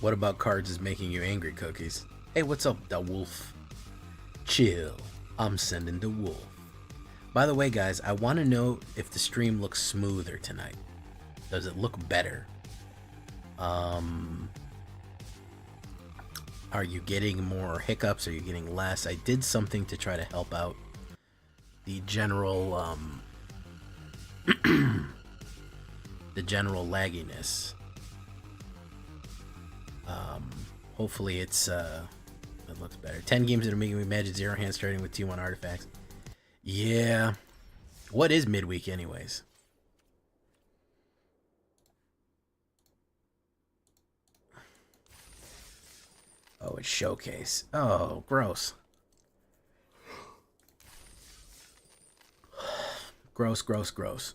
What about cards is making you angry, Cookies? Hey, what's up, the wolf? Chill. I'm sending the wolf. By the way, guys, I want to know if the stream looks smoother tonight. Does it look better? Are you getting more hiccups? Are you getting less? I did something to try to help out the general, the general lagginess. Hopefully it looks better. 10 games that are making me imagine 0 hands starting with T1 artifacts. Yeah. What is midweek anyways? Oh, it's showcase. Oh, gross. Gross, gross, gross.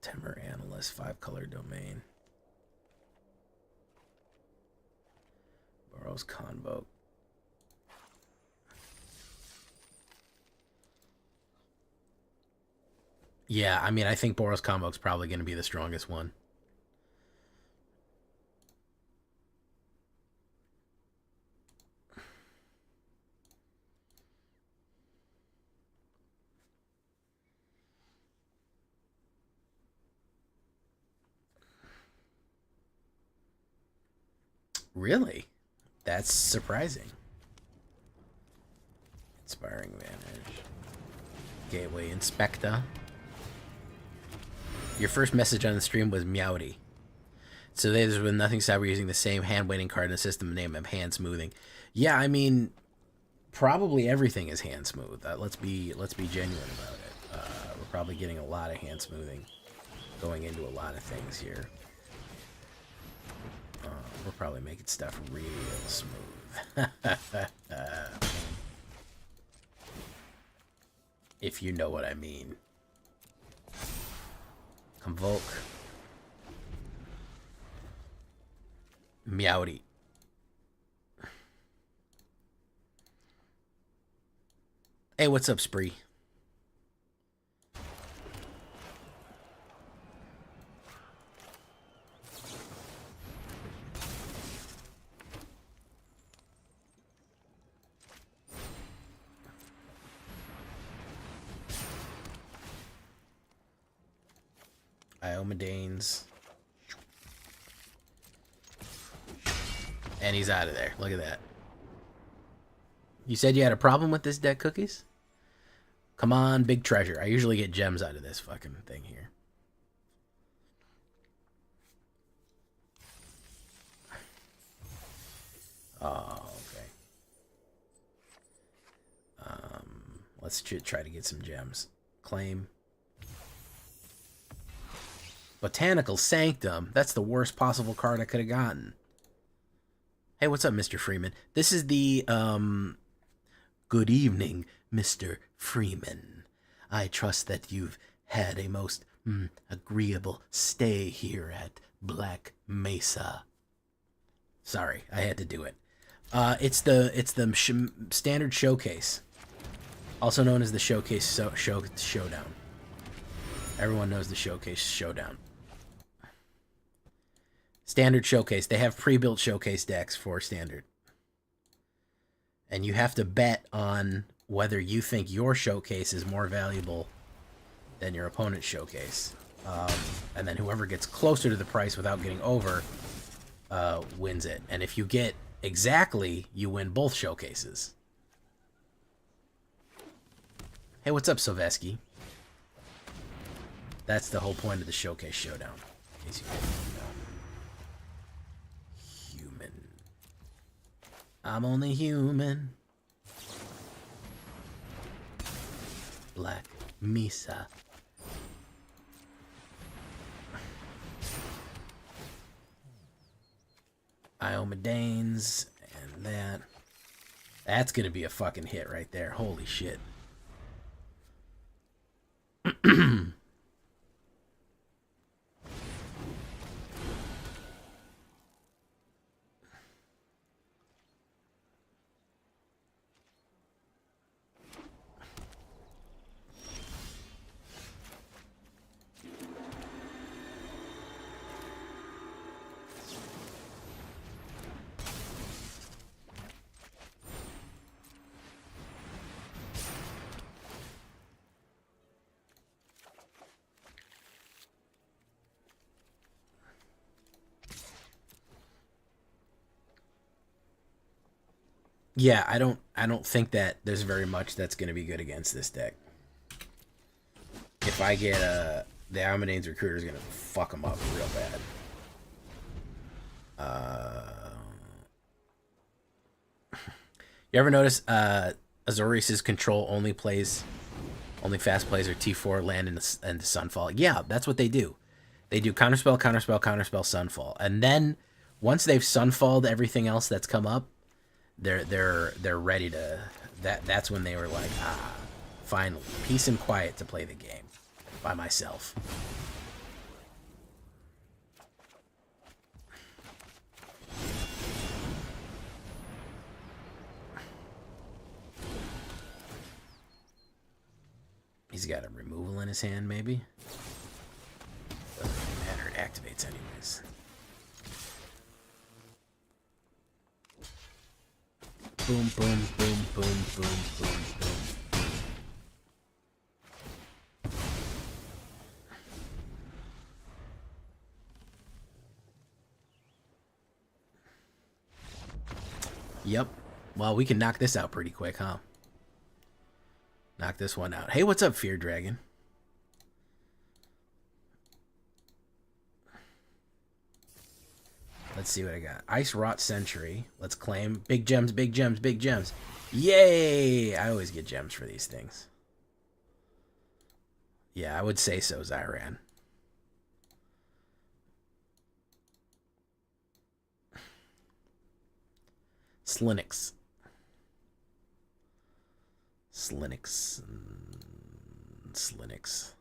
Timber Analyst, 5-color domain. Burroughs Convoke. Yeah, I mean, I think Boros Convoke's probably going to be the strongest one. Really? That's surprising. Inspiring Vantage. Gateway Inspector. Your first message on the stream was Meowdy. So there's been nothing stop using the same hand weighting card in the system name of hand smoothing. Yeah, I mean, probably everything is hand smooth. Let's be genuine about it. We're probably getting a lot of hand smoothing going into a lot of things here. We're probably making stuff real smooth. If you know what I mean. Convoke. Meowdy. Hey, what's up, Spree? Iomedanes. And he's out of there. Look at that. You said you had a problem with this deck, Cookies? Come on, big treasure. I usually get gems out of this fucking thing here. Oh, okay. Let's try to get some gems. Claim. Botanical Sanctum. That's the worst possible card I could have gotten. Hey, what's up, Mr. Freeman? This is the, good evening, Mr. Freeman. I trust that you've had a most agreeable stay here at Black Mesa. Sorry, I had to do it. It's the standard showcase, also known as the showcase showdown. Everyone knows the showcase showdown. Standard showcase. They have pre-built showcase decks for standard. And you have to bet on whether you think your showcase is more valuable than your opponent's showcase. And then whoever gets closer to the price without getting over wins it. And if you get exactly, you win both showcases. Hey, what's up, Silveski? That's the whole point of the showcase showdown. In case you didn't know. Human. I'm only human. Black Mesa. Iomedanes and that. That's gonna be a fucking hit right there. Holy shit. Yeah, I don't think that there's very much that's going to be good against this deck. If I get the Almadane's Recruiter is going to fuck them up real bad. You ever notice Azorius' control only fast plays are T4 land and Sunfall? Yeah, that's what they do. They do counterspell, counterspell, counterspell, Sunfall, and then once they've Sunfalled everything else that's come up, they're ready to. That's when they were like, finally, peace and quiet to play the game by myself. He's got a removal in his hand, maybe. Doesn't really matter. It activates anyways. Boom, boom, boom, boom, boom, boom, boom. Yep. Well, we can knock this out pretty quick, huh? Knock this one out. Hey, what's up, Fear Dragon? Let's see what I got. Ice Wrought Sentry. Let's claim. Big gems, big gems, big gems. Yay! I always get gems for these things. Yeah, I would say so, Zyran. Slinix. Slinix. Slinix.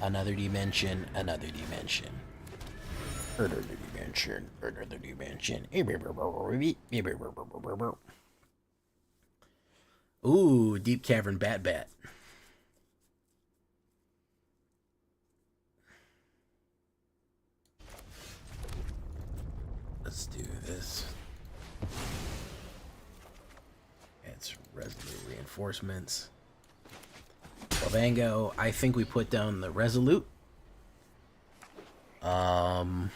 Another dimension, another dimension. Another dimension, another dimension. Ooh, Deep Cavern Bat Bat. Let's do this. It's Resolute Reinforcements. Bango, I think we put down the Resolute. Gix,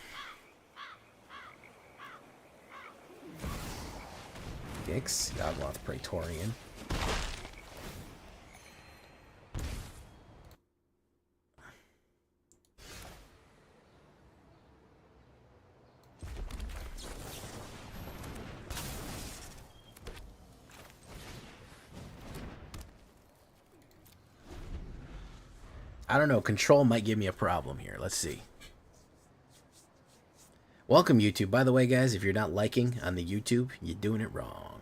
Yawgmoth Praetorian. I don't know. Control might give me a problem here. Let's see. Welcome, YouTube. By the way, guys, if you're not liking on the YouTube, you're doing it wrong.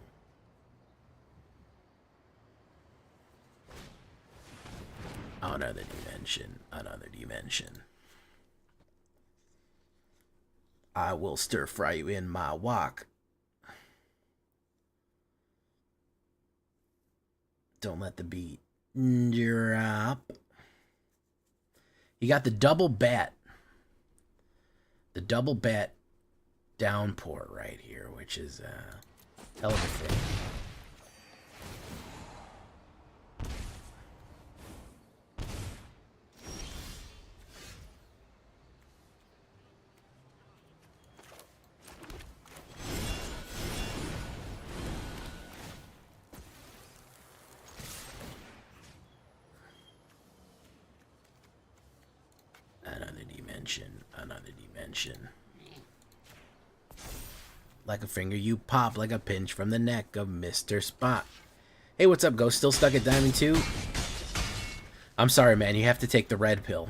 Another dimension. Another dimension. I will stir fry you in my wok. Don't let the beat drop. You got the double bat. The double bat downpour right here, which is a hell of a thing. Another dimension. Like a finger you pop, like a pinch from the neck of Mr. Spot. Hey, what's up, Ghost? Still stuck at Diamond 2? I'm sorry, man. You have to take the red pill.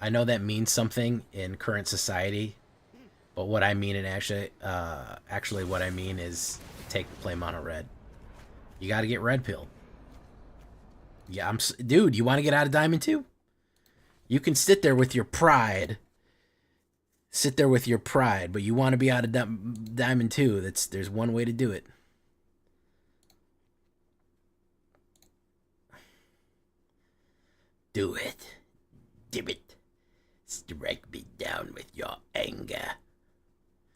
I know that means something in current society, but what I mean, and actually what I mean is play mono red. You got to get red pill. Yeah, dude. You want to get out of Diamond 2? You can sit there with your pride. Sit there with your pride, but you want to be out of Diamond 2. There's one way to do it. Do it. Dim it. Strike me down with your anger.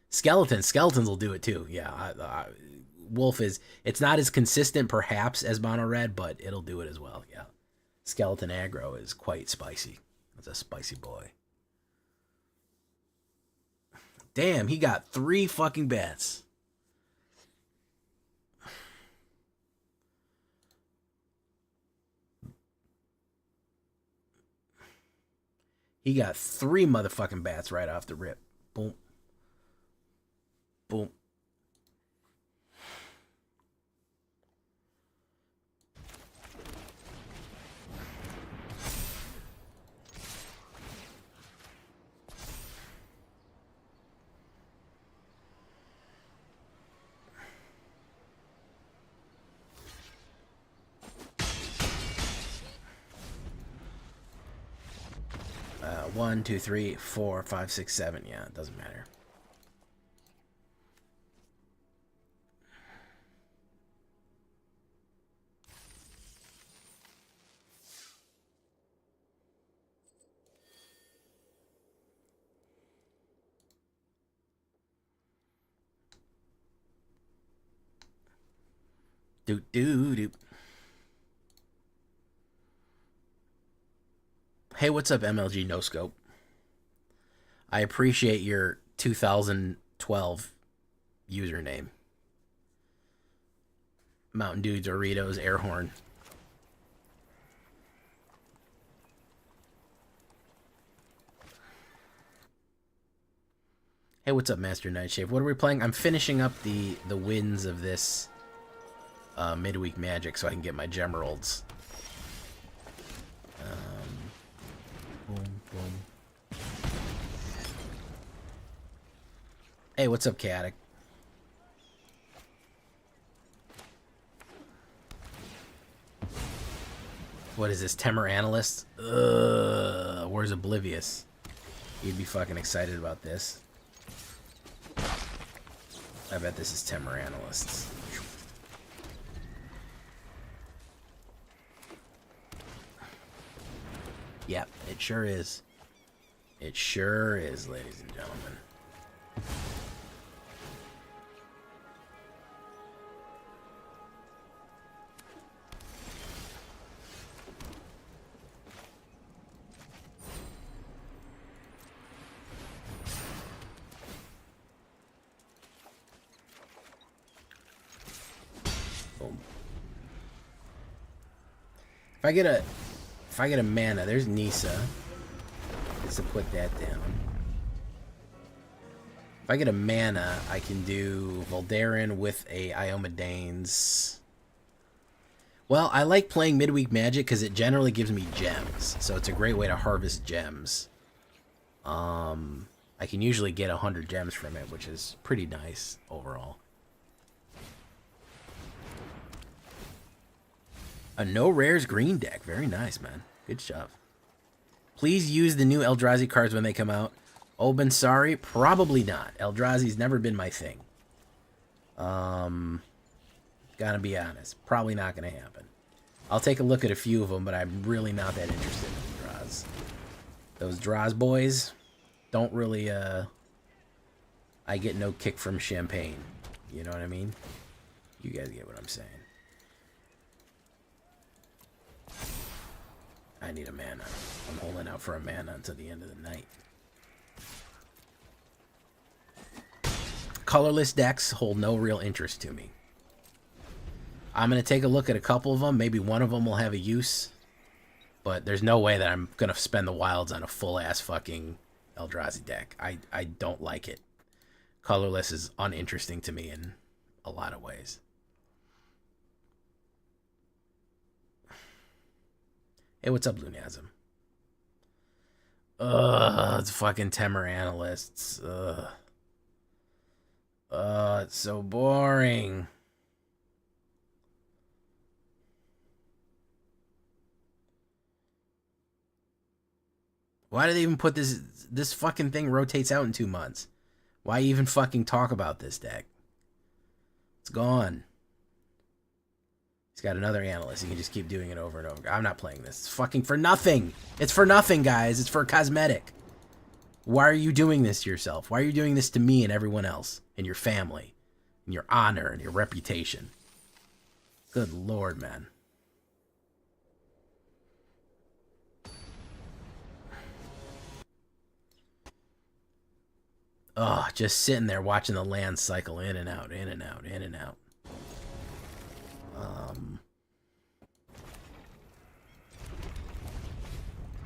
Skeletons will do it too. Yeah, Wolf it's not as consistent perhaps as mono red, but it'll do it as well. Yeah. Skeleton aggro is quite spicy. That's a spicy boy. Damn, he got 3 fucking bats. He got 3 motherfucking bats right off the rip. Boom. Boom. One, two, three, 4, 5, 6, 7. Yeah, it doesn't matter. Do. Hey, what's up, MLG No Scope? I appreciate your 2012 username. Mountain Dew, Doritos, air horn. Hey, what's up, Master Nightshave? What are we playing? I'm finishing up the wins of this midweek Magic so I can get my Gemeralds. Boom, boom. Hey, what's up, Chaotic? What is this, Temur Analyst? Where's Oblivious? You'd be fucking excited about this. I bet this is Temur Analysts. Yep, it sure is. It sure is, ladies and gentlemen. Boom. If I get a mana, there's Nisa. Just to put that down. If I get a mana, I can do Voldaren with a Iomedane's. Well, I like playing Midweek Magic because it generally gives me gems. So it's a great way to harvest gems. I can usually get 100 gems from it, which is pretty nice overall. A no rares green deck. Very nice, man. Good job. Please use the new Eldrazi cards when they come out. Obensari, probably not. Eldrazi's never been my thing. Gotta be honest. Probably not gonna happen. I'll take a look at a few of them, but I'm really not that interested in draws. Those draws boys don't really, I get no kick from champagne. You know what I mean? You guys get what I'm saying. I need a mana. I'm holding out for a mana until the end of the night. Colorless decks hold no real interest to me. I'm going to take a look at a couple of them. Maybe one of them will have a use. But there's no way that I'm going to spend the wilds on a full-ass fucking Eldrazi deck. I don't like it. Colorless is uninteresting to me in a lot of ways. Hey, what's up, Lunasm? It's fucking Temur Analysts. It's so boring. Why do they even put this? This fucking thing rotates out in 2 months. Why even fucking talk about this deck? It's gone. He's got another analyst. He can just keep doing it over and over. I'm not playing this. It's fucking for nothing. It's for nothing, guys. It's for cosmetic. Why are you doing this to yourself? Why are you doing this to me and everyone else? And your family. And your honor and your reputation. Good lord, man. Oh, just sitting there watching the land cycle in and out, in and out, in and out.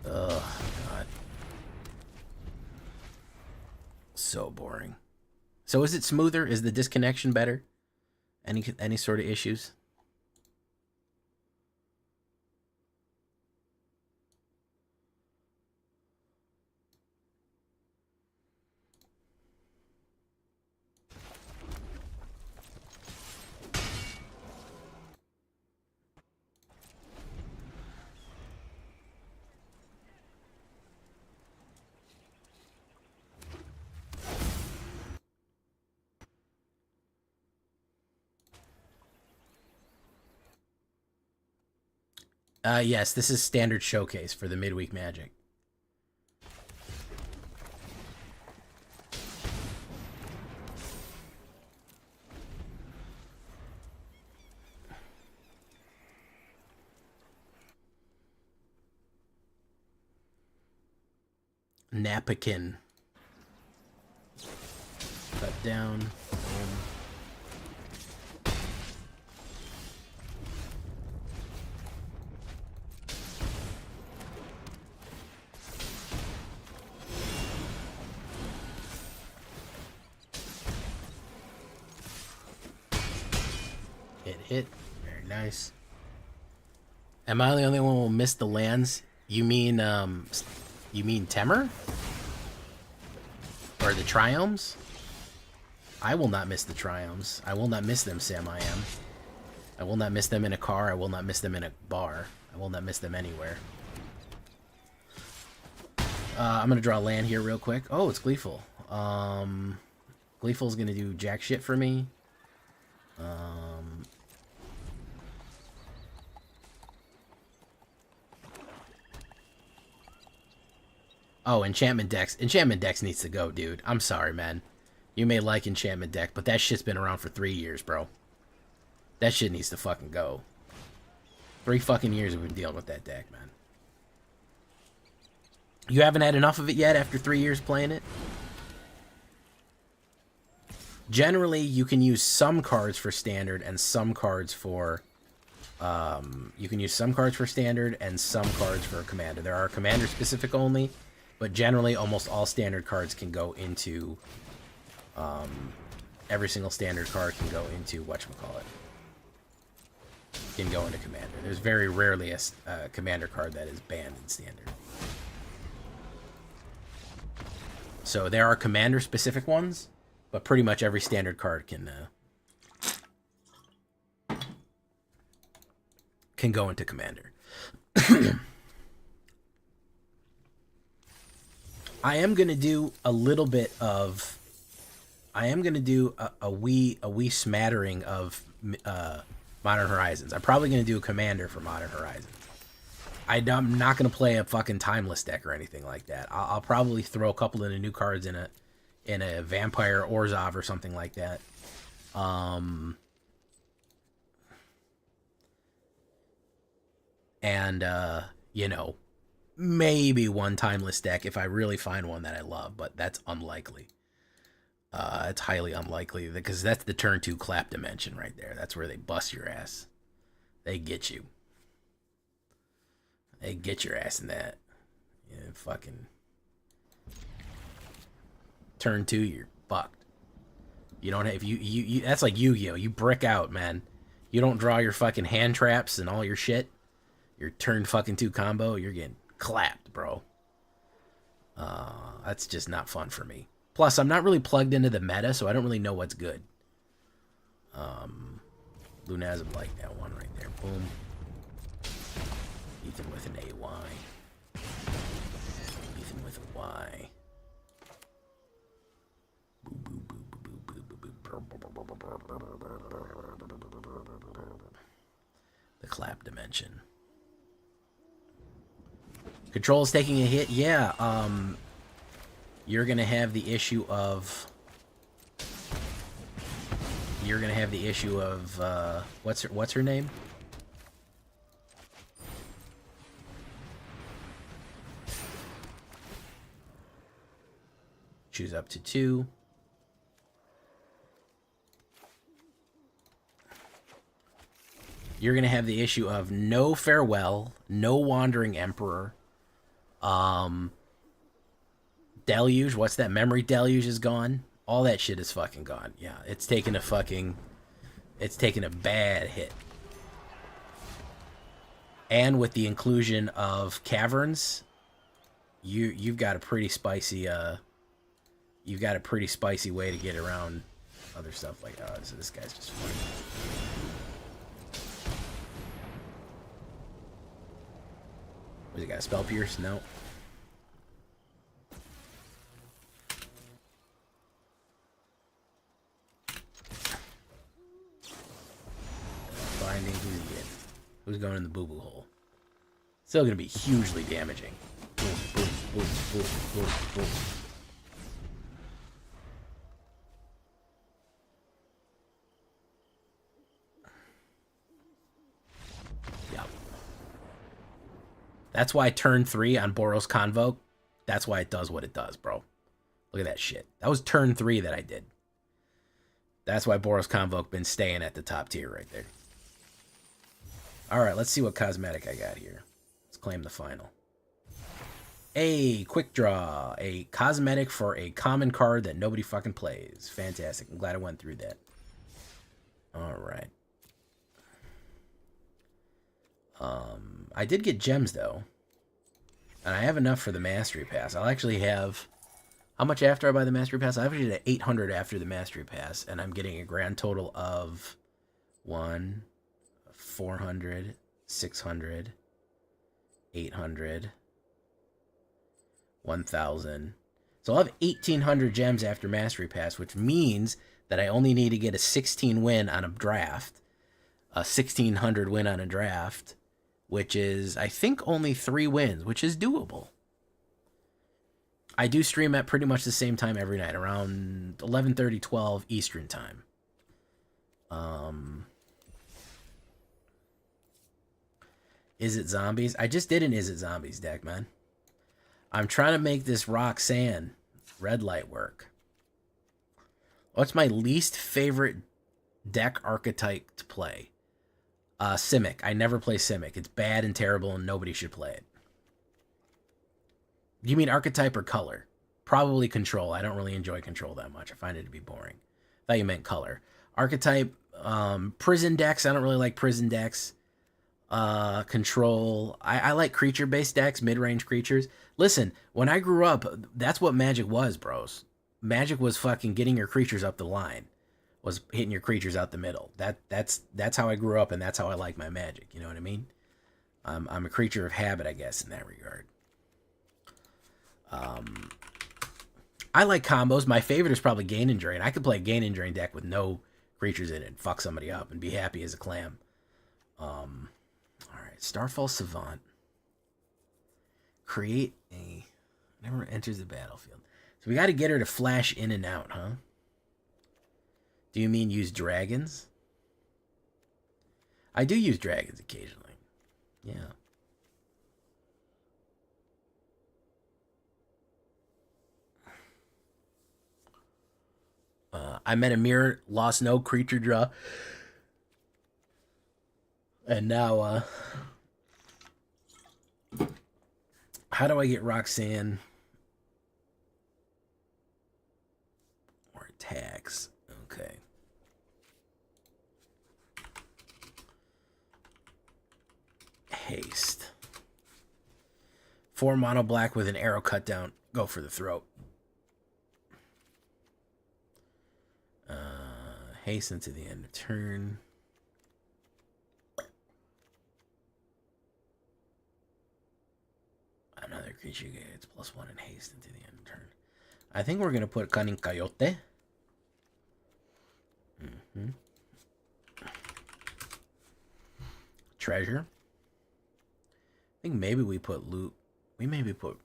Oh, God. So boring. So is it smoother? Is the disconnection better? Any sort of issues? Yes, this is standard showcase for the midweek Magic. Napakin. Cut down. Hit. Very nice. Am I the only one who will miss the lands? You mean Temur? Or the Triomes? I will not miss the Triomes. I will not miss them, Sam I am. I will not miss them in a car. I will not miss them in a bar. I will not miss them anywhere. I'm going to draw a land here real quick. Oh, it's Gleeful. Gleeful's going to do jack shit for me. Oh, Enchantment Decks. Enchantment Decks needs to go, dude. I'm sorry, man. You may like Enchantment Deck, but that shit's been around for 3 years, bro. That shit needs to fucking go. 3 fucking years we've been dealing with that deck, man. You haven't had enough of it yet after 3 years playing it? Generally, you can use some cards for standard and some cards for... you can use some cards for standard and some cards for commander. There are commander-specific only, but generally almost all standard cards can go into... every single standard card can go into whatchamacallit. Can go into commander. There's very rarely a commander card that is banned in standard. So there are commander-specific ones, but pretty much every standard card can go into commander. I am gonna do a little bit of. I am gonna do a wee smattering of Modern Horizons. I'm probably gonna do a commander for Modern Horizons. I'm not gonna play a fucking timeless deck or anything like that. I'll probably throw a couple of the new cards in a Vampire Orzhov or something like that. You know, maybe one timeless deck if I really find one that I love, but that's unlikely. It's highly unlikely because that's the turn 2 clap dimension right there. That's where they bust your ass. They get you. They get your ass in that. Yeah, fucking turn 2, you're fucked. You don't have you that's like Yu-Gi-Oh! You brick out, man. You don't draw your fucking hand traps and all your shit. Your turn fucking 2 combo, you're getting clapped, bro. That's just not fun for me. Plus, I'm not really plugged into the meta, so I don't really know what's good. Lunazm like that one right there. Boom. Ethan with an AY. Ethan with a Y. The clap dimension. Control is taking a hit. Yeah, you're gonna have the issue of what's her name? Choose up to 2. you're going to have the issue of no Farewell, no Wandering Emperor, Deluge. What's that? Memory Deluge is gone. All that shit is fucking gone. Yeah, it's taken a bad hit. And with the inclusion of Caverns, you've got a pretty spicy way to get around other stuff like, oh, so this guy's just funny. Was he got a Spell Pierce? No. Binding, who's he getting? Who's going in the boo-boo hole? Still gonna be hugely damaging. Boom, boom, boom, boom, boom, boom. That's why turn 3 on Boros Convoke, that's why it does what it does, bro. Look at that shit. That was turn 3 that I did. That's why Boros Convoke been staying at the top tier right there. All right, let's see what cosmetic I got here. Let's claim the final. A quick draw. A cosmetic for a common card that nobody fucking plays. Fantastic. I'm glad I went through that. All right. I did get gems, though. And I have enough for the Mastery Pass. I'll actually have... How much after I buy the Mastery Pass? I actually did 800 after the Mastery Pass. And I'm getting a grand total of 400, 600, 800, 1,000. So I'll have 1,800 gems after Mastery Pass, which means that I only need to get a 16 win on a draft. A 1,600 win on a draft. Which is, I think, only 3 wins, which is doable. I do stream at pretty much the same time every night, around 11:30, 12 Eastern time. Is it Zombies? I just did an Is It Zombies deck, man. I'm trying to make this Roxanne red light work. What's my least favorite deck archetype to play? Simic. I never play Simic. It's bad and terrible and nobody should play it. You mean archetype or color? Probably control. I don't really enjoy control that much. I find it to be boring. I thought you meant color. Archetype, prison decks. I don't really like prison decks. Control. I like creature-based decks, mid-range creatures. Listen, when I grew up, that's what Magic was, bros. Magic was fucking getting your creatures up the line. Was hitting your creatures out the middle. That's how I grew up, and that's how I like my Magic. You know what I mean? I'm a creature of habit, I guess, in that regard. I like combos. My favorite is probably Gain and Drain. I could play a Gain and Drain deck with no creatures in it and fuck somebody up and be happy as a clam. All right, Starfall Savant. Create a... Never enters the battlefield. So we got to get her to flash in and out, huh? Do you mean use dragons? I do use dragons occasionally. Yeah. I met a mirror, lost no creature draw. And now, how do I get Roxanne? Or attacks. Okay. Haste. 4 mono black with an arrow cut down. Go for the throat. Hasten to the end of turn. Another creature gets +1 and haste into the end of turn. I think we're going to put Cunning Coyote. Treasure. I think maybe we put loot. We maybe put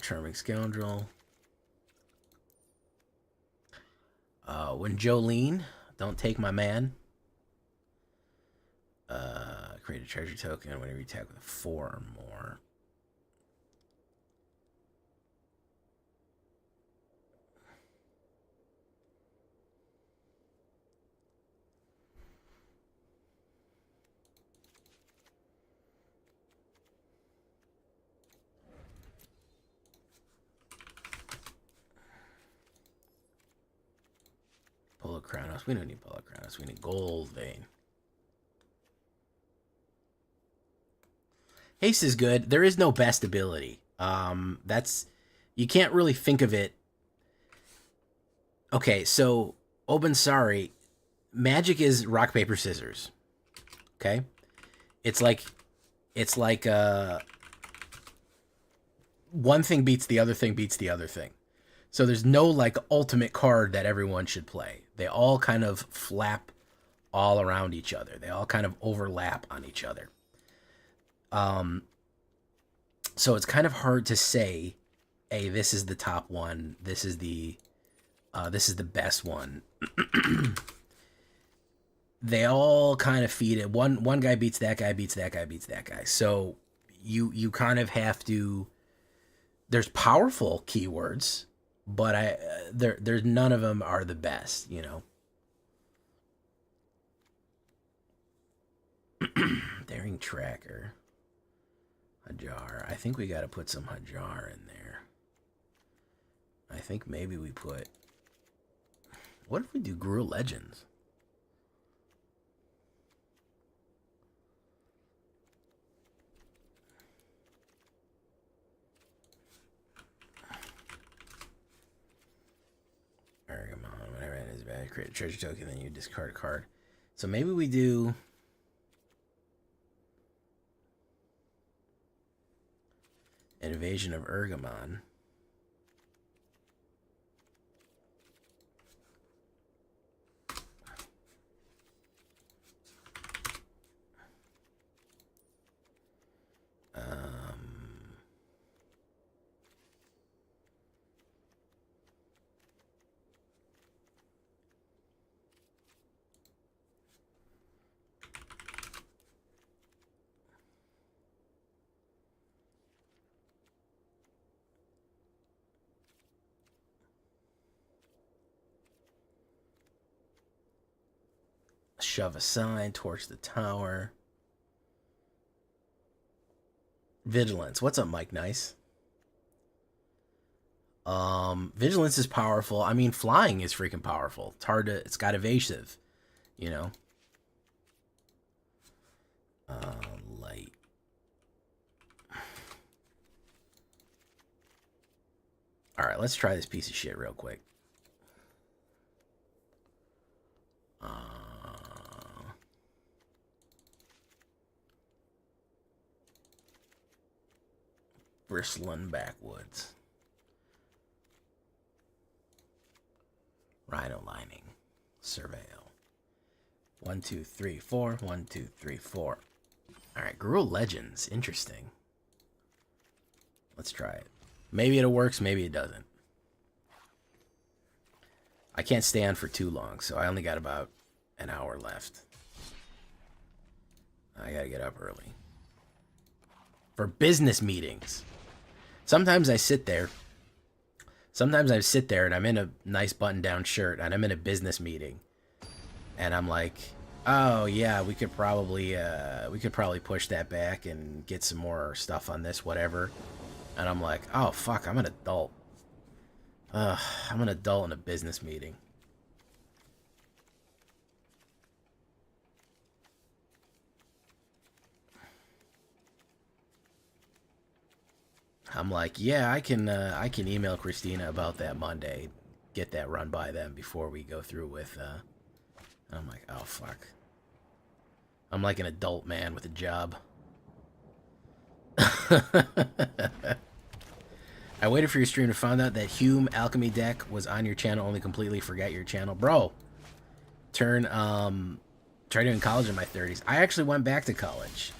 Charming Scoundrel. When Jolene, don't take my man. Create a treasure token whenever you attack with 4 or more. Chronos. We don't need Bullet Chronos. We need Gold Vein. Haste is good. There is no best ability. That's... You can't really think of it... Okay, so... Obensari, magic is rock, paper, scissors. Okay? It's like one thing beats the other thing beats the other thing. So there's no like ultimate card that everyone should play. They all kind of flap all around each other. They all kind of overlap on each other. So it's kind of hard to say, hey, this is the top one. This is the best one. They all kind of feed it. One guy beats that guy, beats that guy, beats that guy. So you kind of have to... There's powerful keywords, but there's none of them are the best, you know. Daring Tracker. Hajar. I think we got to put some Hajar in there. I think maybe we put... What if we do Gruul Legends? Argamon, whatever it is, bad. Create a treasure token, then you discard a card. So maybe we do... Invasion of Argamon. Shove a sign, torch the tower. Vigilance. What's up, Mike? Nice. Vigilance is powerful. I mean, flying is freaking powerful. It's hard to... It's got evasive, you know. Light. Alright, let's try this piece of shit real quick. Bristling Backwoods. Rhino Lining. Surveil. 1, 2, 3, 4. 1, 2, 3, 4. Alright, Gruul Legends. Interesting. Let's try it. Maybe it works, maybe it doesn't. I can't stay on for too long, so I only got about an hour left. I gotta get up early. For business meetings. Sometimes I sit there. Sometimes I sit there and I'm in a nice button-down shirt and I'm in a business meeting. And I'm like, oh yeah, we could probably push that back and get some more stuff on this, whatever. And I'm like, oh fuck, I'm an adult. I'm an adult in a business meeting. I'm like, yeah, I can email Christina about that Monday, get that run by them before we go through with. I'm like, oh fuck. I'm like an adult man with a job. I waited for your stream to find out that Hume Alchemy deck was on your channel. Only completely forgot your channel, bro. Tried doing college in my 30s. I actually went back to college.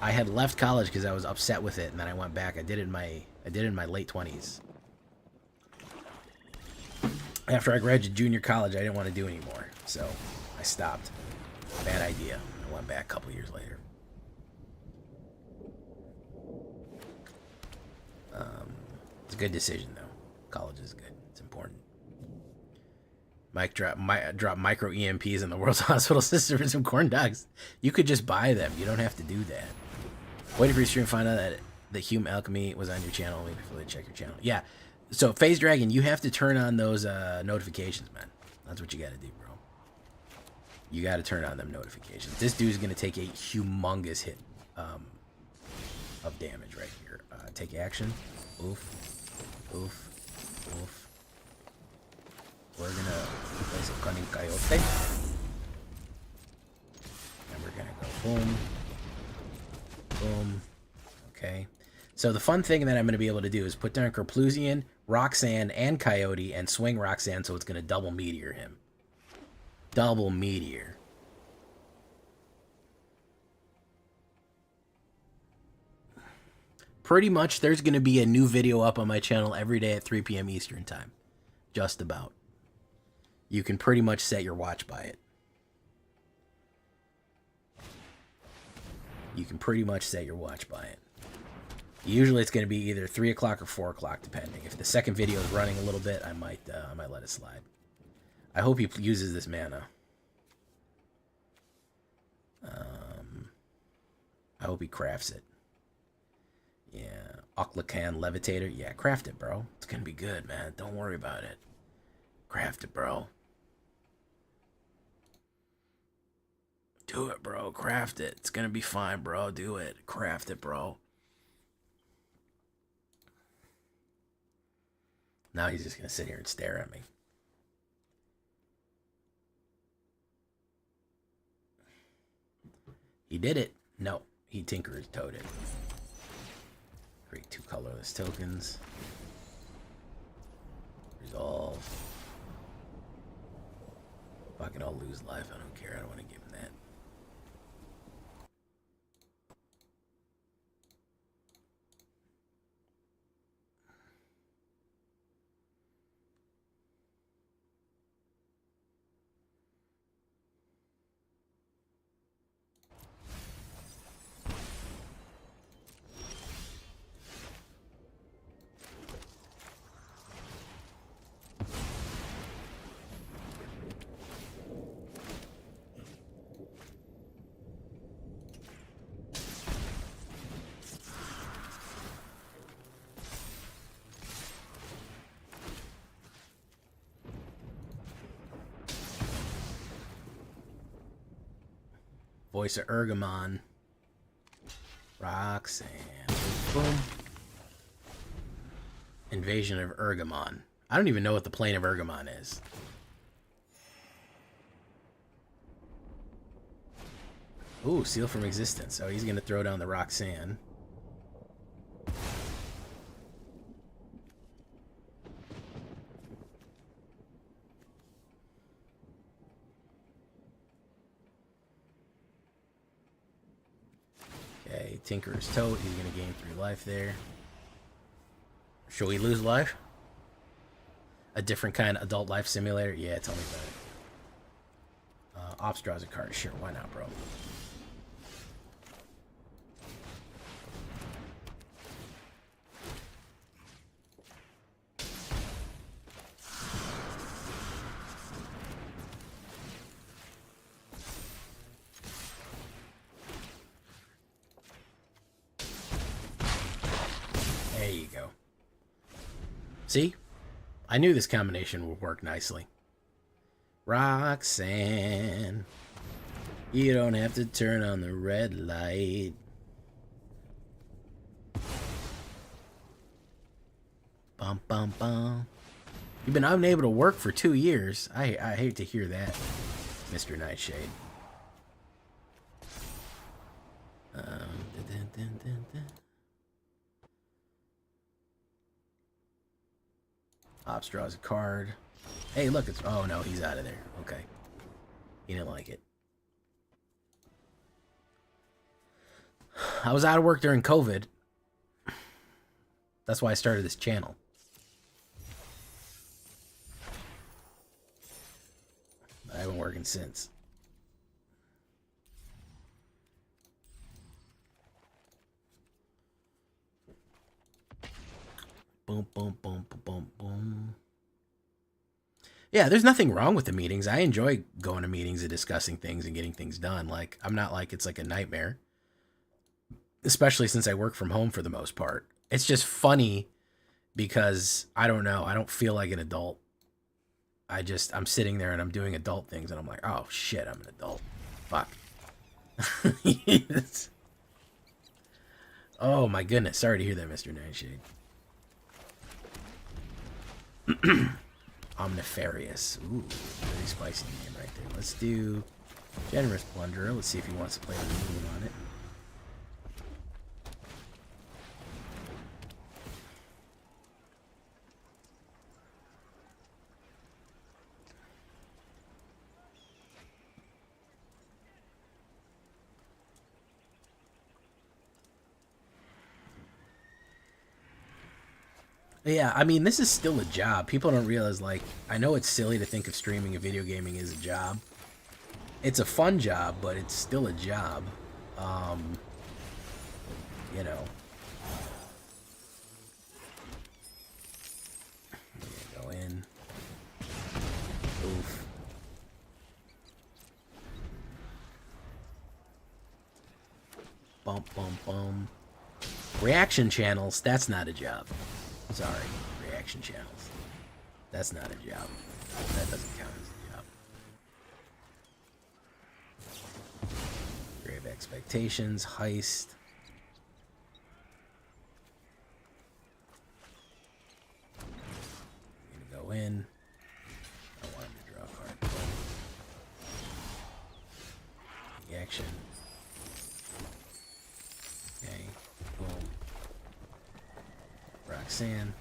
I had left college because I was upset with it, and then I went back. I did it in my late 20s. After I graduated junior college, I didn't want to do anymore, so I stopped. Bad idea. I went back a couple years later. It's a good decision, though. College is good. It's important. Mike drop micro EMPs in the world's hospital system for some corn dogs. You could just buy them. You don't have to do that. Waiting for your stream to find out that the Hume Alchemy was on your channel. Only before they check your channel. Yeah. So, Phase Dragon, you have to turn on those notifications, man. That's what you gotta do, bro. You gotta turn on them notifications. This dude's gonna take a humongous hit of damage right here. Take action. Oof. Oof. Oof. We're gonna place a Cunning Coyote. And we're gonna go boom. Boom. Okay. So the fun thing that I'm going to be able to do is put down Kerplusian, Roxanne, and Coyote and swing Roxanne, so it's going to double Meteor him. Double Meteor. Pretty much there's going to be a new video up on my channel every day at 3 p.m. Eastern Time. Just about. You can pretty much set your watch by it. You can pretty much set your watch by it. Usually it's going to be either 3 o'clock or 4 o'clock, depending. If the second video is running a little bit, I might let it slide. I hope he uses this mana. I hope he crafts it. Yeah, Oclacan Levitator. Yeah, craft it, bro. It's going to be good, man. Don't worry about it. Craft it, bro. Do it, bro. Craft it. It's going to be fine, bro. Do it. Craft it, bro. Now he's just going to sit here and stare at me. He did it. No, he Tinker's toed it. Create 2 colorless tokens. Resolve. Fucking I'll lose life. I don't care. I don't want to give him that. Voice of Ergamon. Roxanne. Boom. Invasion of Ergamon. I don't even know what the plane of Ergamon is. Ooh, Seal from Existence. Oh, he's going to throw down the Roxanne. Okay, Tinker's Toad. He's going to gain 3 life there. Should we lose life? A different kind of adult life simulator? Yeah, tell me about it. Ops draws a card. Sure, why not, bro? There you go. See? I knew this combination would work nicely. Roxanne, you don't have to turn on the red light. Bum, bum, bum. You've been unable to work for 2 years. I hate to hear that, Mr. Nightshade. Ops draws a card. Hey, look, it's... Oh, no, he's out of there. Okay. He didn't like it. I was out of work during COVID. That's why I started this channel. I haven't been working since. Boom, boom, boom, boom, boom, boom. Yeah, there's nothing wrong with the meetings. I enjoy going to meetings and discussing things and getting things done. Like, I'm not like it's like a nightmare. Especially since I work from home for the most part. It's just funny because, I don't know, I don't feel like an adult. I'm sitting there and I'm doing adult things and I'm like, oh shit, I'm an adult. Fuck. Oh my goodness. Sorry to hear that, Mr. Nightshade. Omnifarious. Ooh, very spicy name right there. Let's do Generous Plunderer. Let's see if he wants to play the move on it. Yeah, I mean, this is still a job. People don't realize, like, I know it's silly to think of streaming and video gaming as a job. It's a fun job, but it's still a job. You know. Go in. Oof. Bump, bump, bump. Reaction channels, that's not a job. Sorry, reaction channels. That's not a job. That doesn't count as a job. Grave Expectations, Heist. I'm gonna go in. I want him to draw a card. Reaction. Okay, boom. Roxanne.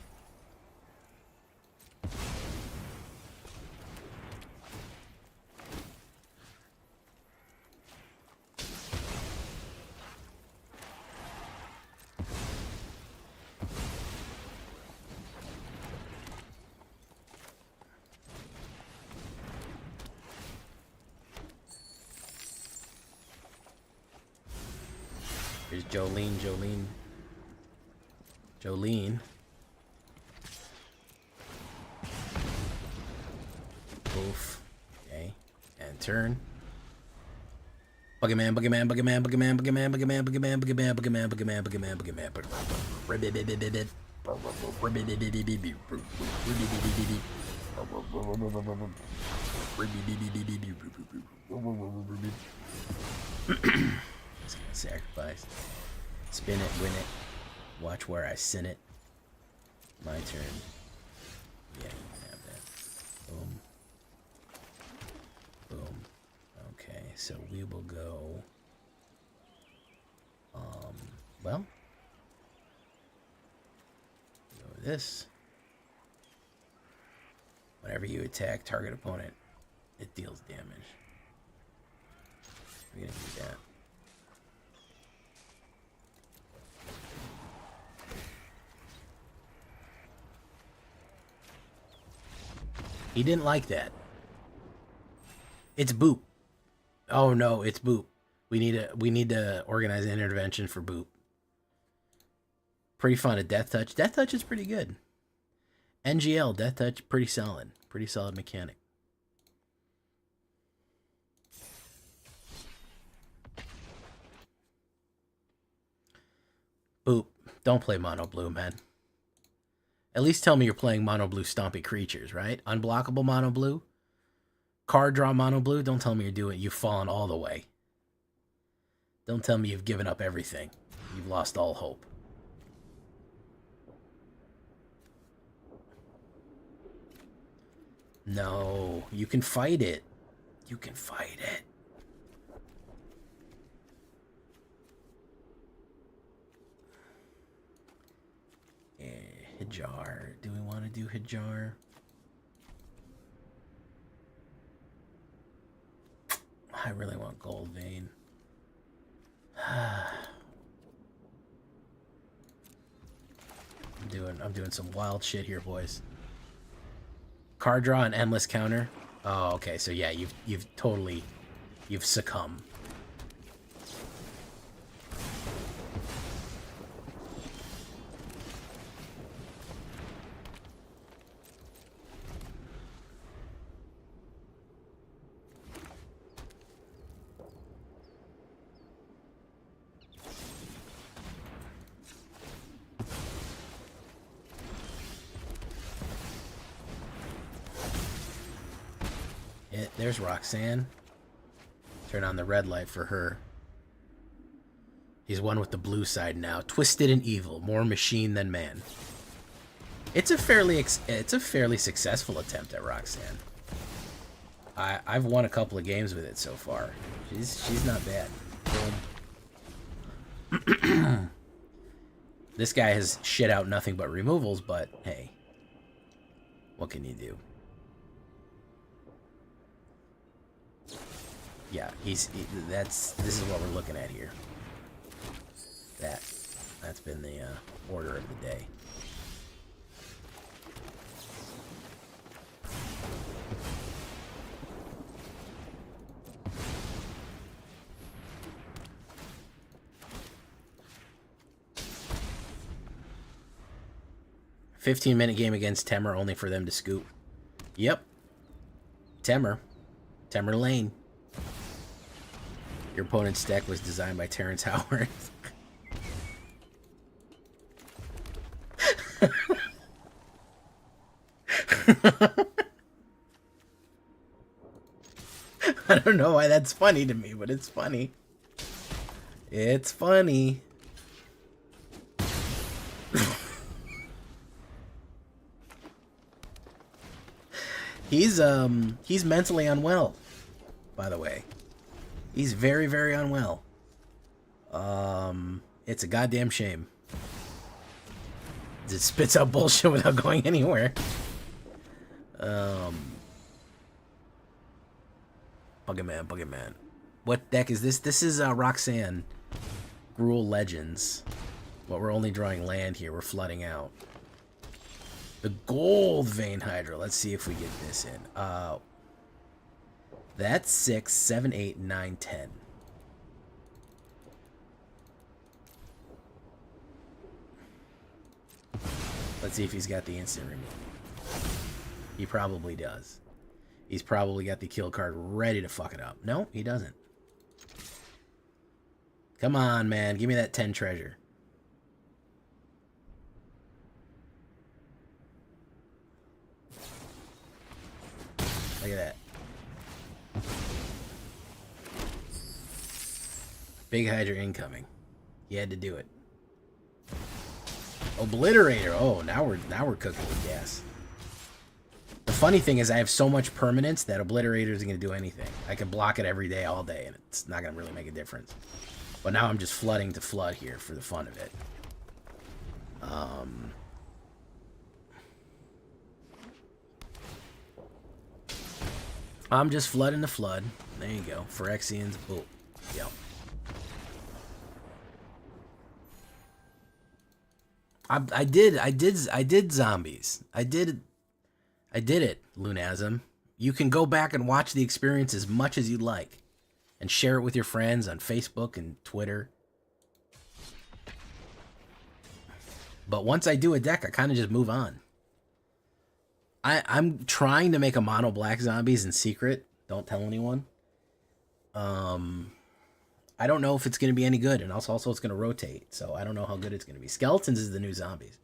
Here's Jolene. Oof. Okay. And turn. Boogeyman. It's gonna sacrifice. Spin it, win it. Watch where I sin it. My turn. Yeah, you can have that. Boom. Boom. Okay, so we will go. Well. Go with this. Whenever you attack target opponent, it deals damage. We're gonna do that. He didn't like that. It's Boop. Oh no, it's Boop. We need to organize an intervention for Boop. Pretty fun at Death Touch. Death Touch is pretty good. NGL, Death Touch, pretty solid. Pretty solid mechanic. Boop. Don't play mono blue, man. At least tell me you're playing mono blue stompy creatures, right? Unblockable mono blue. Card draw mono blue. Don't tell me you've fallen all the way. Don't tell me you've given up everything. You've lost all hope. No, you can fight it. You can fight it. Hajar. Do we want to do Hajar? I really want Gold Vein. I'm doing some wild shit here, boys. Card draw and endless counter. Oh, okay. So yeah, you've succumbed. There's Roxanne. Turn on the red light for her. He's one with the blue side now. Twisted and evil, more machine than man. It's a fairly successful attempt at Roxanne. I've won a couple of games with it so far. She's not bad. Boom. This guy has shit out nothing but removals, but hey, what can you do? Yeah, this is what we're looking at here. That's been the order of the day. $15-minute game against Temer, only for them to scoop. Yep. Temer Lane. Your opponent's deck was designed by Terrence Howard. I don't know why that's funny to me, but it's funny. It's funny. He's mentally unwell, by the way. He's very, very unwell. It's a goddamn shame. It spits out bullshit without going anywhere. Buggerman. What deck is this? This is Roxanne. Gruul Legends. But we're only drawing land here. We're flooding out. The Gold Vein Hydra. Let's see if we get this in. That's 6, 7, 8, 9, 10. Let's see if he's got the instant removal. He probably does. He's probably got the kill card ready to fuck it up. No, he doesn't. Come on, man. Give me that 10 treasure. Look at that. Big Hydra incoming. You had to do it. Obliterator. Oh, now we're cooking with gas. The funny thing is I have so much permanence that Obliterator isn't going to do anything. I can block it every day, all day, and it's not going to really make a difference. But now I'm just flooding to flood here for the fun of it. I'm just flooding the flood. There you go. Phyrexians. Oh, yep. I did zombies. I did it, Lunasm. You can go back and watch the experience as much as you'd like. And share it with your friends on Facebook and Twitter. But once I do a deck, I kind of just move on. I'm trying to make a mono black zombies in secret. Don't tell anyone. I don't know if it's going to be any good, and also it's going to rotate, so I don't know how good it's going to be. Skeletons is the new zombies.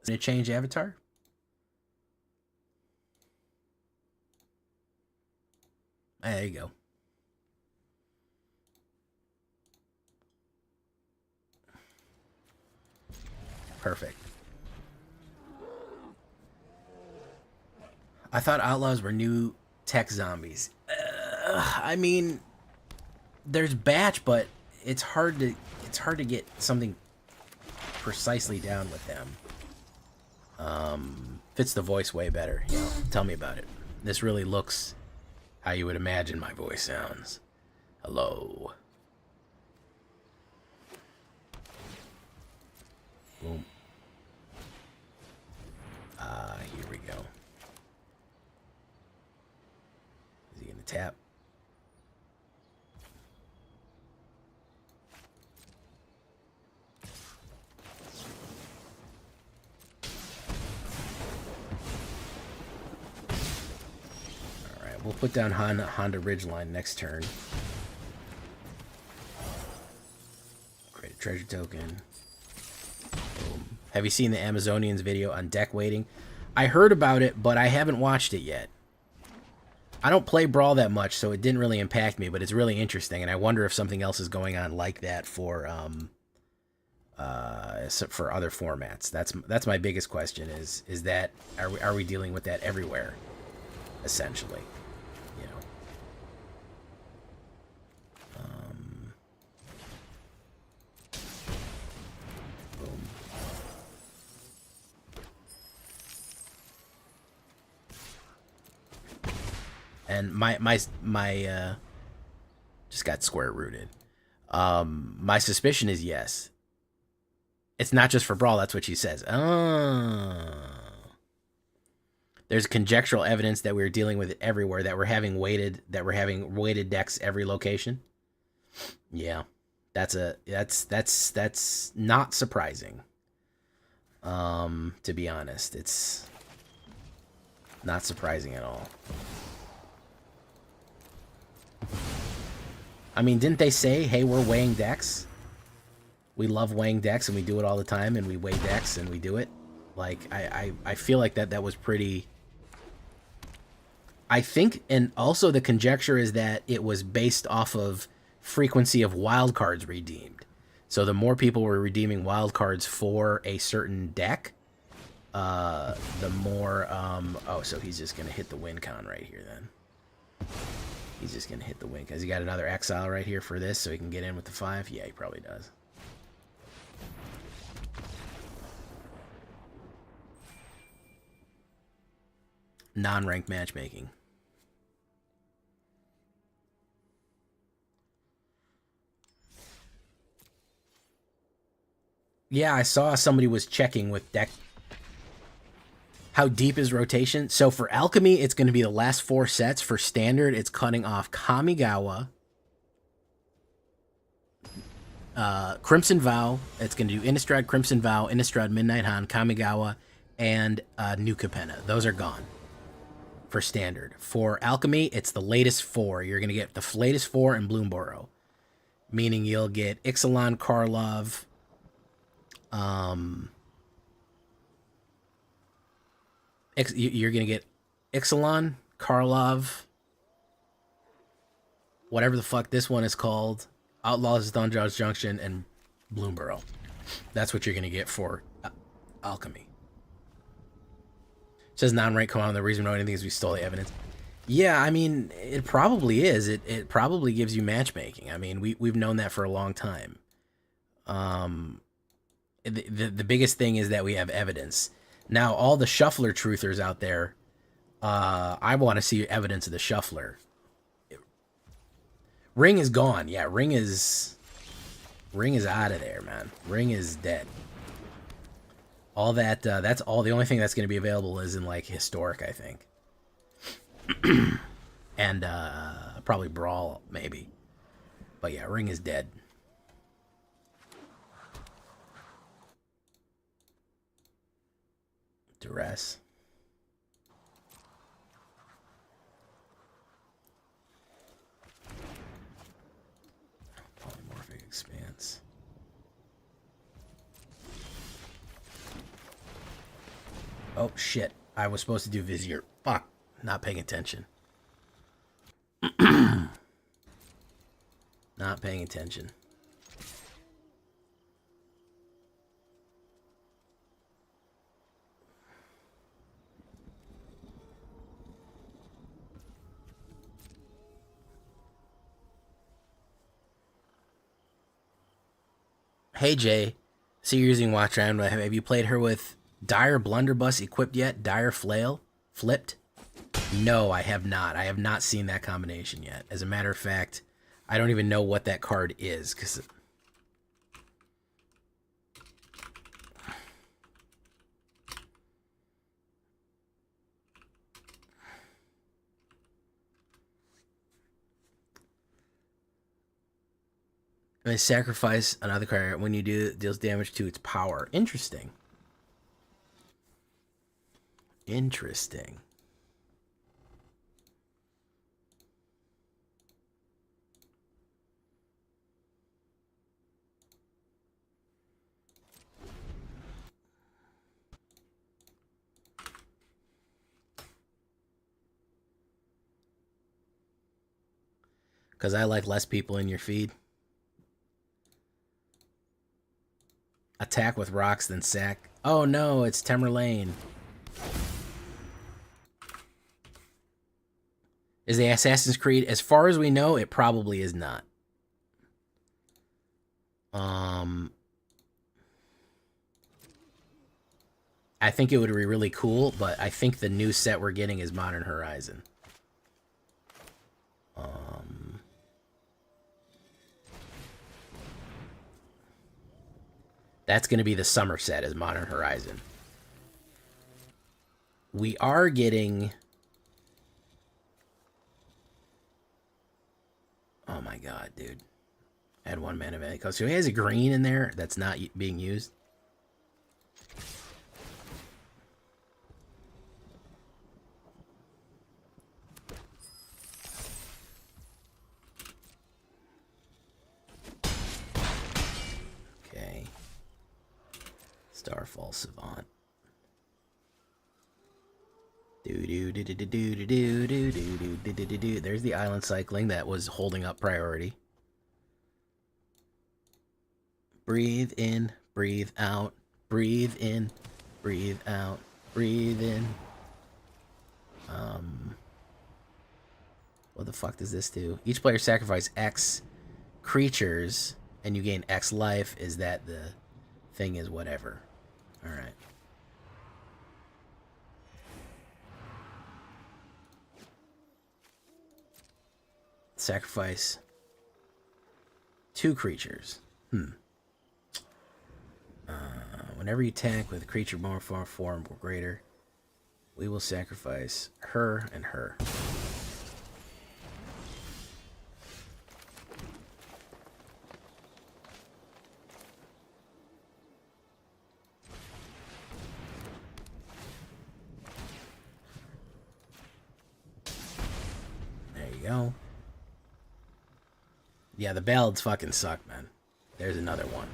Is it change avatar? There you go. Perfect. I thought Outlaws were new tech zombies. I mean, there's batch, but it's hard to get something precisely down with them. Fits the voice way better. You know, tell me about it. This really looks how you would imagine my voice sounds. Hello. Boom. Here we go. Is he gonna tap? Alright, we'll put down Honda Ridgeline next turn. treasure token. Boom. Have you seen the Amazonians video on deck weighting? I heard about it, but I haven't watched it yet. I don't play Brawl that much, so it didn't really impact me, but it's really interesting, and I wonder if something else is going on like that for other formats. That's my biggest question is that are we dealing with that everywhere, essentially, you know? Boom. And my just got square rooted. My suspicion is yes. It's not just for Brawl, that's what she says. Oh. There's conjectural evidence that we're dealing with it everywhere, that we're having weighted decks every location. Yeah. That's not surprising. To be honest, it's not surprising at all. I mean, didn't they say, hey, we're weighing decks? We love weighing decks, and we do it all the time, and we weigh decks, and we do it. Like, I feel like that was pretty... I think, and also the conjecture is that it was based off of frequency of wildcards redeemed. So the more people were redeeming wildcards for a certain deck, the more... oh, so he's just going to hit the win con right here, then. He's just going to hit the win. Because he got another exile right here for this, so he can get in with the 5. Yeah, he probably does. Non-ranked matchmaking. Yeah, I saw somebody was checking with deck. How deep is rotation? So for Alchemy, it's going to be the last 4 sets. For Standard, it's cutting off Kamigawa, Crimson Vow. It's going to do Innistrad, Crimson Vow, Innistrad, Midnight Han, Kamigawa, and New Capenna. Those are gone for Standard. For Alchemy, it's the latest 4. You're going to get the latest 4 in Bloomborough, meaning you'll get Ixalan, Karlov, you're going to get Ixalan, Karlov, whatever the fuck this one is called, Outlaws, Dungeons, Junction, and Bloomborough. That's what you're going to get for Alchemy. It says non-rank come on. The reason we know anything is we stole the evidence. Yeah, I mean, it probably is. It probably gives you matchmaking. I mean, we've known that for a long time. The biggest thing is that we have evidence. Now, all the shuffler truthers out there, I want to see evidence of the shuffler. Ring is gone. Yeah, Ring is out of there, man. Ring is dead. All that, that's all. The only thing that's going to be available is in, like, Historic, I think. And probably Brawl, maybe. But yeah, Ring is dead. Duress. Polymorphic Expanse. Oh, shit. I was supposed to do Vizier. Fuck. Not paying attention. Not paying attention. Hey Jay, see you're using Watch Round. Have you played her with Dire Blunderbuss equipped yet? Dire Flail flipped? No, I have not. I have not seen that combination yet. As a matter of fact, I don't even know what that card is because. I sacrifice another card when you do it deals damage to its power. Interesting. Interesting. Because I like less people in your feed. Attack with rocks, then sack. Oh no, it's Tamerlane. Is the Assassin's Creed? As far as we know, it probably is not. I think it would be really cool, but I think the new set we're getting is Modern Horizon. That's going to be the summer set as Modern Horizon. We are getting... Oh my god, dude. Add 1 mana of any color. So he has a green in there that's not being used. Okay. Starfall Savant. There's the island cycling that was holding up priority. Breathe in, breathe out, breathe in, breathe out, breathe in. What the fuck does this do? Each player sacrifice X creatures and you gain X life. Is that the thing is whatever. Alright. Sacrifice 2 creatures. Whenever you attack with a creature more form or greater, we will sacrifice her and her. There you go. Yeah, the ballads fucking suck, man. There's another one.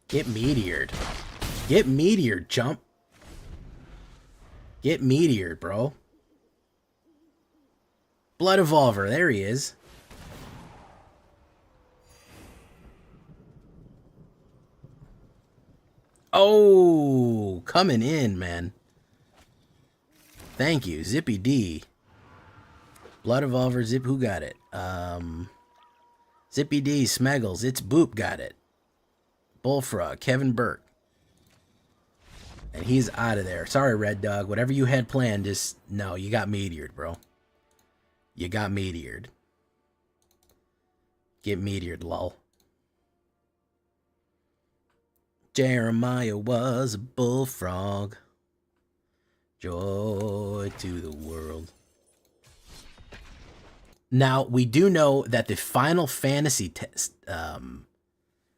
Get meteored. Get meteored, Jump. Get meteored, bro. Blood Evolver, there he is. Oh, coming in, man. Thank you, Zippy D. Blood Evolver, Zip, who got it? Zippy D, Smeggles, It's Boop got it. Bullfrog, Kevin Burke. And he's out of there. Sorry, Red Dog. Whatever you had planned, just... No, you got meteored, bro. You got meteored. Get meteored, lol. Jeremiah was a bullfrog. Joy to the world. Now, we do know that the Final Fantasy test...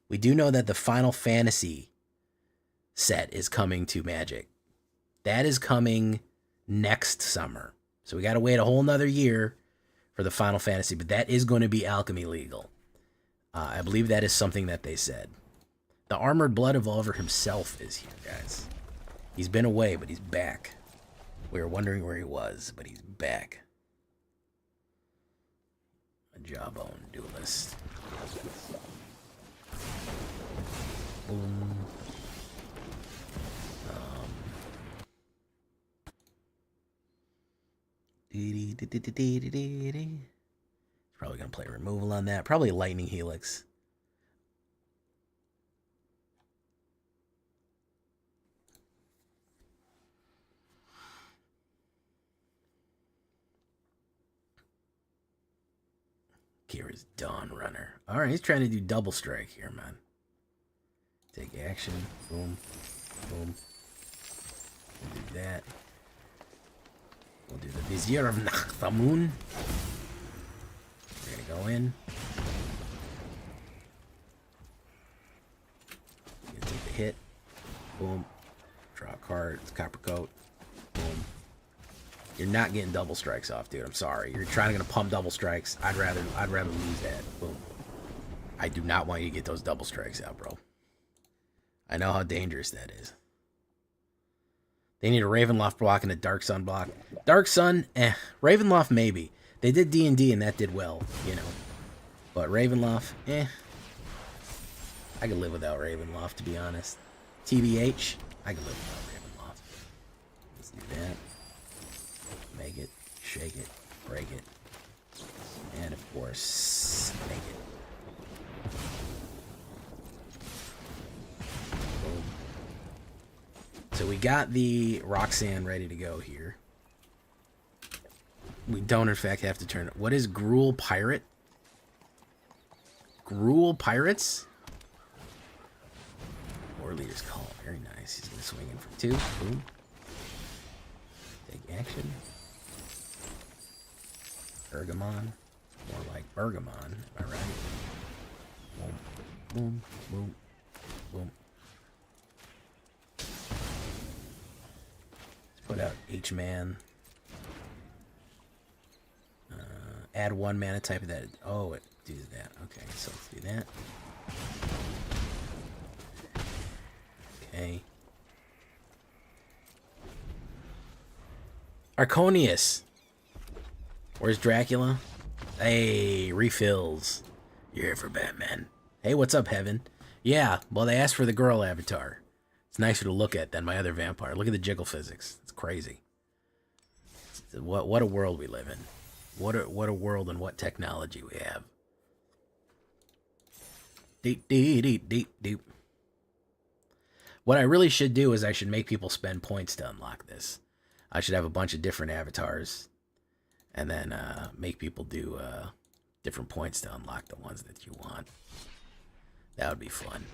we do know that the Final Fantasy set is coming to Magic. That is coming next summer. So we got to wait a whole nother year for the Final Fantasy, but that is going to be alchemy legal. I believe that is something that they said. The Armored Blood Evolver himself is here, guys. He's been away, but he's back. We were wondering where he was, but he's back. A Jawbone Duelist. Boom. Probably gonna play removal on that. Probably Lightning Helix. Kira's Dawn Runner. Alright, he's trying to do double strike here, man. Take action. Boom. Boom. We'll do that. We'll do the Vizier of Nachthamun. Go in. You take the hit. Boom. Draw a card. It's Copper Coat. Boom. You're not getting double strikes off, dude. I'm sorry. You're trying to pump double strikes. I'd rather lose that. Boom. I do not want you to get those double strikes out, bro. I know how dangerous that is. They need a Ravenloft block and a Dark Sun block. Dark Sun, Ravenloft, maybe. They did D&D and that did well, you know. But Ravenloft, I could live without Ravenloft, to be honest. TBH, I could live without Ravenloft. Let's do that. Make it, shake it, break it. And, of course, make it. Boom. So we got the Roxanne ready to go here. We don't, in fact, have to turn it. What is Gruul Pirate? Gruul Pirates? War Leader's Call. Very nice. He's going to swing in for 2. Boom. Take action. Bergamon. More like Bergamon. Am I right? Boom. Boom. Boom. Boom. Let's put out H-Man. Add 1 mana type of that. Oh, it does that. Okay, so let's do that. Okay. Arconius. Where's Dracula? Hey, refills. You're here for Batman. Hey, what's up, Heaven? Yeah, well, they asked for the girl avatar. It's nicer to look at than my other vampire. Look at the jiggle physics. It's crazy. What a world we live in. What a world and what technology we have. Deep, deep, deep, deep, deep. What I really should do is I should make people spend points to unlock this. I should have a bunch of different avatars and then make people do different points to unlock the ones that you want. That would be fun.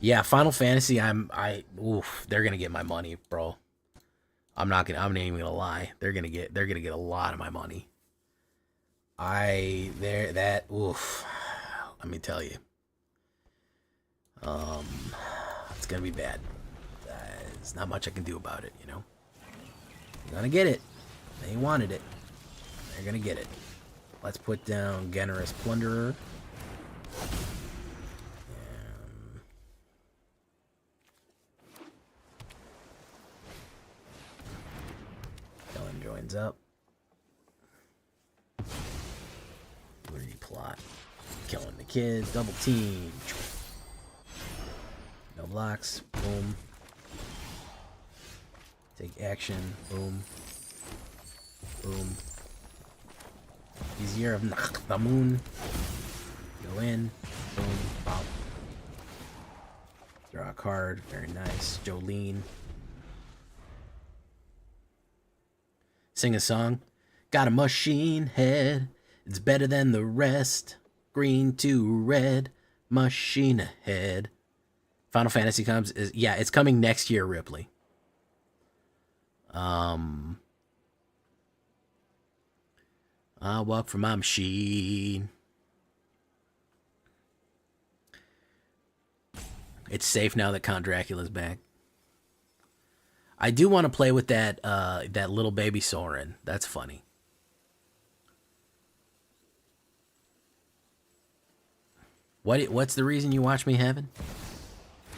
Yeah, Final Fantasy, they're gonna get my money, bro. I'm not even gonna lie. They're gonna get a lot of my money. Let me tell you. It's gonna be bad. There's not much I can do about it, you know. You're gonna get it. They wanted it. They're gonna get it. Let's put down Generous Plunderer. Kellen joins up. Liberty plot. Killing the kids. Double team. No blocks. Boom. Take action. Boom. Boom. Easier of the moon. Go in. Boom. Pop. Draw a card. Very nice. Jolene. Sing a song. Got a machine head. It's better than the rest. Green to red. Machine ahead. Final Fantasy comes. It's coming next year, Ripley. I walk for my machine. It's safe now that Count Dracula's back. I do want to play with that little baby Soren. That's funny. What's the reason you watch me, Heaven?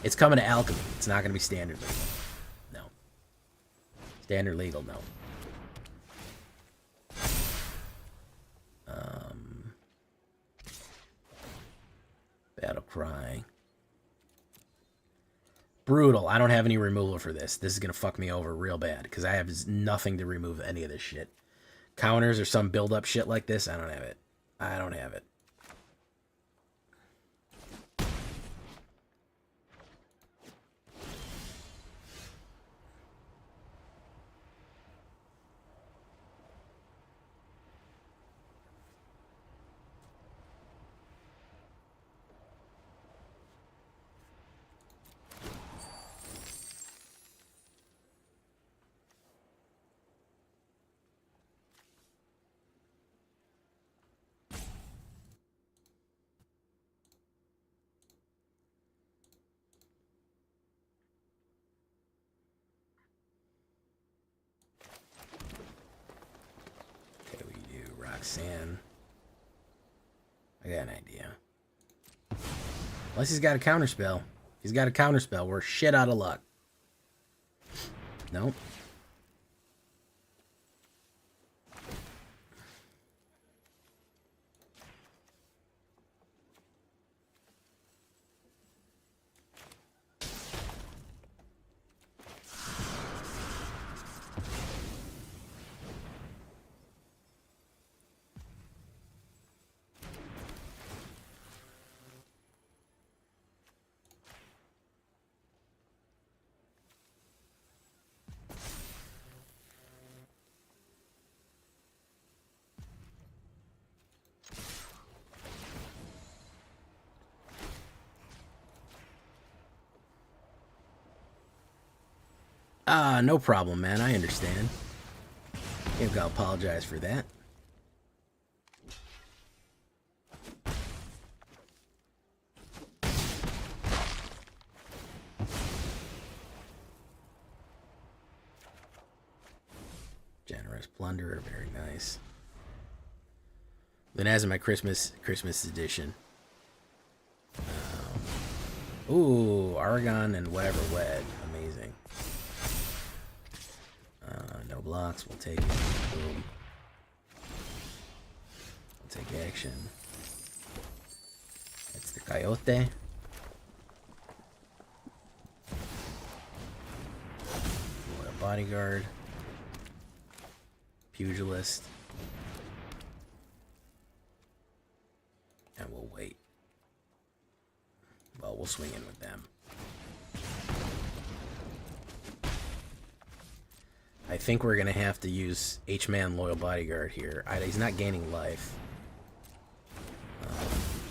It's coming to Alchemy. It's not going to be standard legal. No. Standard legal, no. Battle Cry. Brutal. I don't have any removal for this. This is going to fuck me over real bad because I have nothing to remove any of this shit. Counters or some build-up shit like this, I don't have it. I don't have it. Roxanne. I got an idea. Unless he's got a counterspell. If he's got a counterspell, we're shit out of luck. Nope. No problem, man. I understand. You've got to apologize for that. Generous plunderer, very nice. Then as in my Christmas edition. Ooh, Argon and whatever wed. Amazing. No blocks, we'll take it. Boom. We'll take action. It's the Coyote. What a bodyguard. Pugilist. And we'll wait. Well, we'll swing in with them. I think we're going to have to use H-Man Loyal Bodyguard here. He's not gaining life.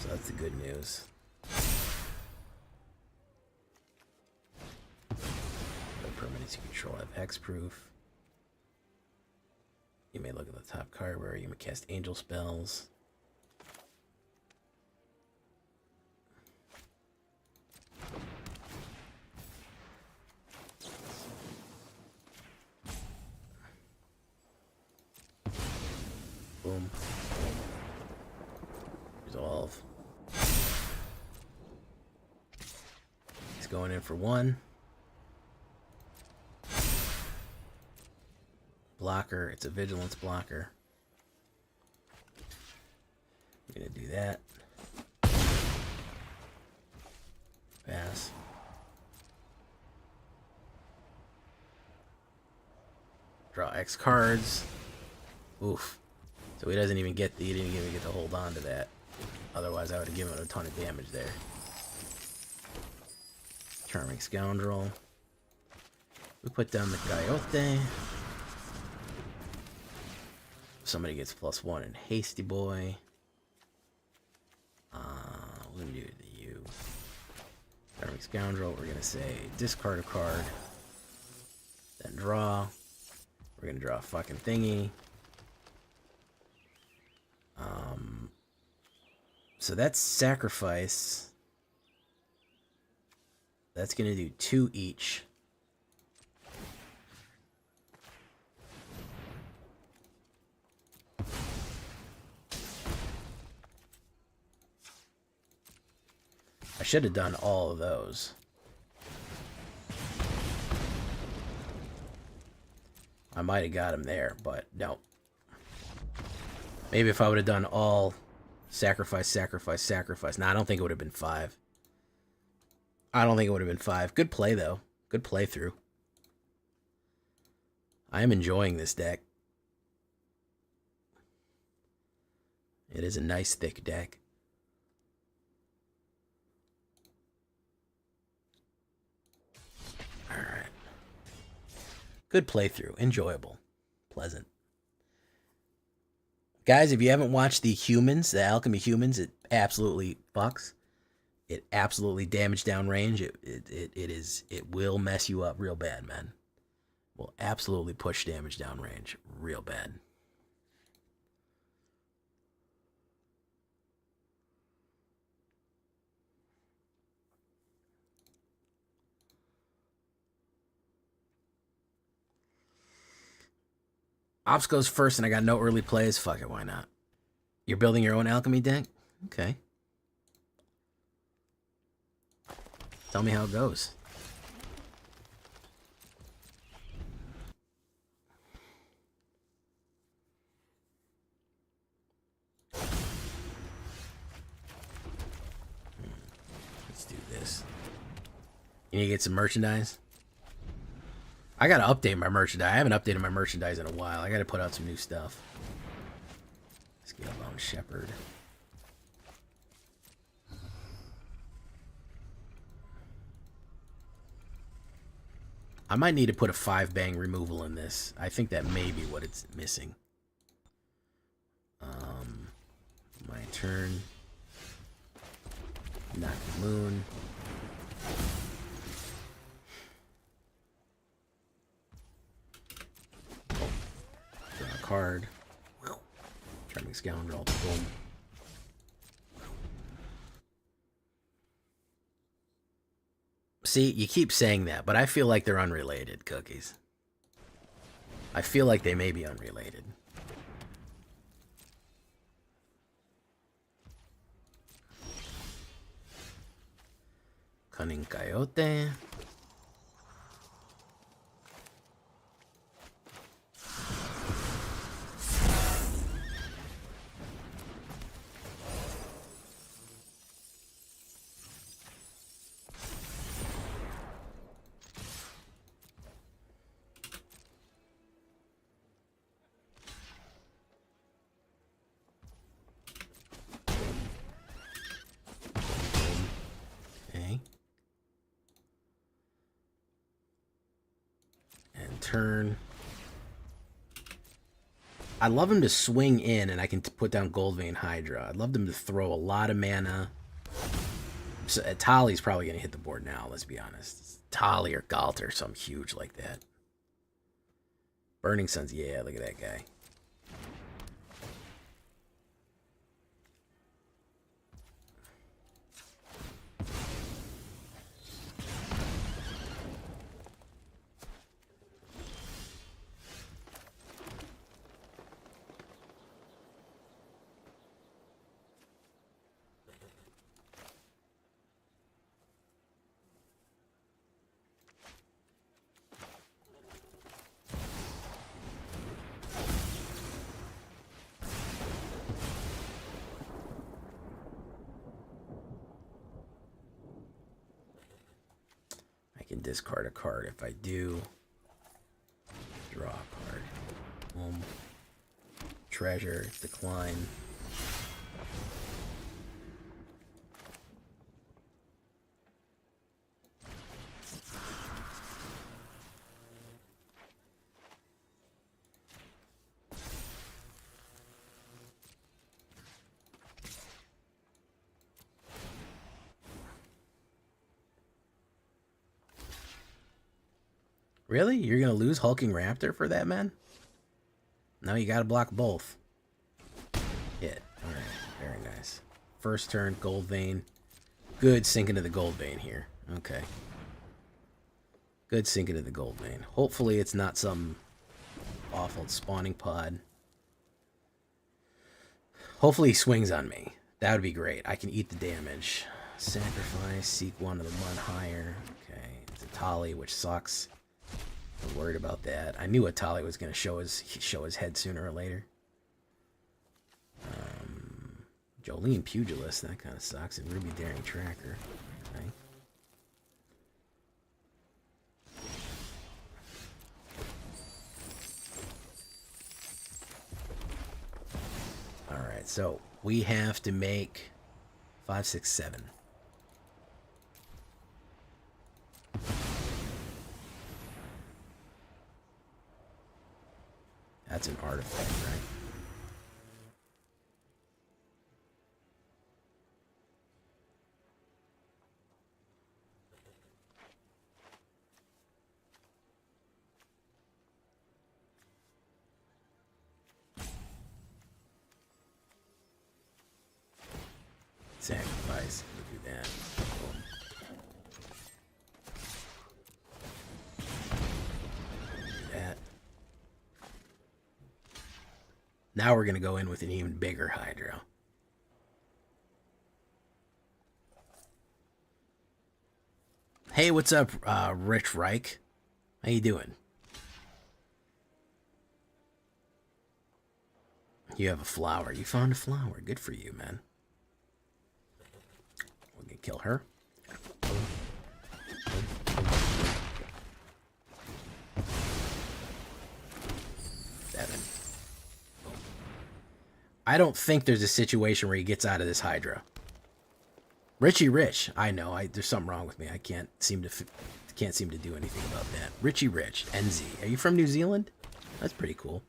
So that's the good news. No permanents you control have hexproof. You may look at the top card where you may cast angel spells. Boom. Resolve. He's going in for one. Blocker. It's a vigilance blocker. I'm gonna do that. Pass. Draw X cards. Oof. So he doesn't even get he didn't even get to hold on to that. Otherwise I would have given him a ton of damage there. Charming Scoundrel. We put down the Coyote. Somebody gets +1 in Hasty Boy. We're gonna do the U. Charming Scoundrel, we're gonna say discard a card. Then draw. We're gonna draw a fucking thingy. So that's sacrifice. That's gonna do 2 each. I should have done all of those. I might have got him there, but no. Maybe if I would have done all sacrifice, sacrifice, sacrifice. Nah, I don't think it would have been 5. I don't think it would have been 5. Good play, though. Good playthrough. I am enjoying this deck. It is a nice, thick deck. Alright. Good playthrough. Enjoyable. Pleasant. Guys, if you haven't watched the Humans, the Alchemy Humans, it absolutely fucks. It absolutely damage down range. It will mess you up real bad, man. Will absolutely push damage down range real bad. Ops goes first and I got no early plays. Fuck it, why not? You're building your own alchemy deck? Okay. Tell me how it goes. Let's do this. You need to get some merchandise? I gotta update my merchandise. I haven't updated my merchandise in a while. I gotta put out some new stuff. Scalebound Shepherd. I might need to put a 5-bang removal in this. I think that may be what it's missing. My turn. Knock the moon. Draw a card. Charming Scoundrel. Boom. See, you keep saying that, but I feel like they're unrelated, Cookies. I feel like they may be unrelated. Cunning Coyote. Turn. I'd love him to swing in and I can put down Goldvein Hydra. I'd love them to throw a lot of mana. So, Tali's probably going to hit the board now, let's be honest. Tali or Galt or something huge like that. Burning Suns, yeah, look at that guy. Discard a card. If I do, draw a card. Treasure, decline. Really? You're going to lose Hulking Raptor for that, man? No, you got to block both. Hit. All right. Very nice. First turn, Gold Vein. Good sink into the Gold Vein here. Okay. Good sink into the Gold Vein. Hopefully it's not some awful spawning pod. Hopefully he swings on me. That would be great. I can eat the damage. Sacrifice. Seek one of the one higher. Okay. It's a Tali, which sucks. I'm worried about that. I knew Atali was going to show his head sooner or later. Jolene Pugilist, that kind of sucks. And Ruby Daring Tracker. Okay. Alright, so we have to make 5, 6, 7. That's an artifact, right? Sacrifice. We'll do that. Boom. Do that. Now we're going to go in with an even bigger Hydro. Hey, what's up, Rich Reich? How you doing? You have a flower. You found a flower. Good for you, man. We're going to kill her. I don't think there's a situation where he gets out of this Hydra. Richie Rich, I know. There's something wrong with me. I can't seem to do anything about that. Richie Rich, NZ. Are you from New Zealand? That's pretty cool.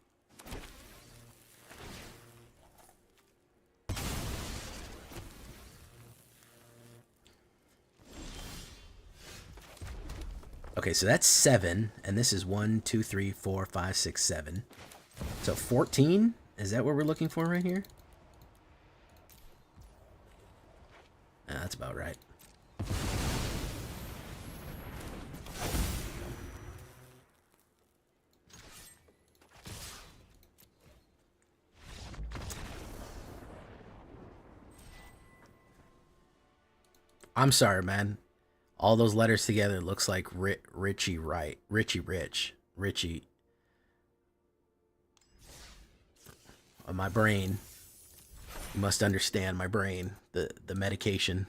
Okay, so that's 7, and this is 1, 2, 3, 4, 5, 6, 7. So 14? Is that what we're looking for right here? That's about right. I'm sorry, man. All those letters together looks like Richie Right. Richie Rich. Richie. My brain. You must understand my brain. The medication.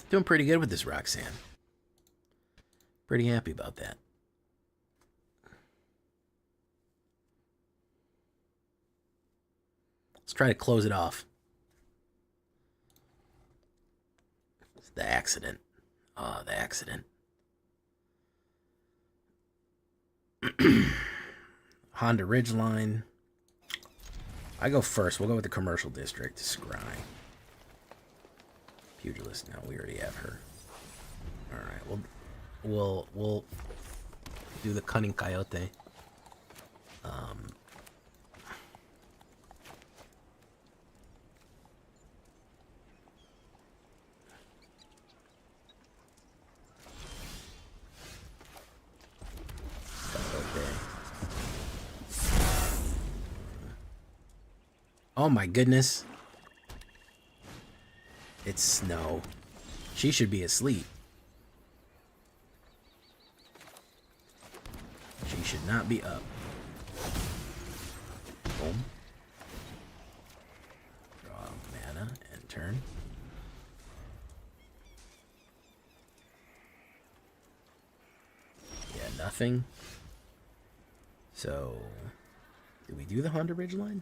Doing pretty good with this Roxanne. Pretty happy about that. Let's try to close it off. It's the accident. Oh, the accident. Honda Ridgeline. I go first. We'll go with the commercial district. Scry. Pugilist. No, we already have her. All right. We'll do the cunning coyote. Oh my goodness. It's snow. She should be asleep. She should not be up. Boom. Draw mana and turn. Yeah, nothing. So, did we do the Honda Ridgeline?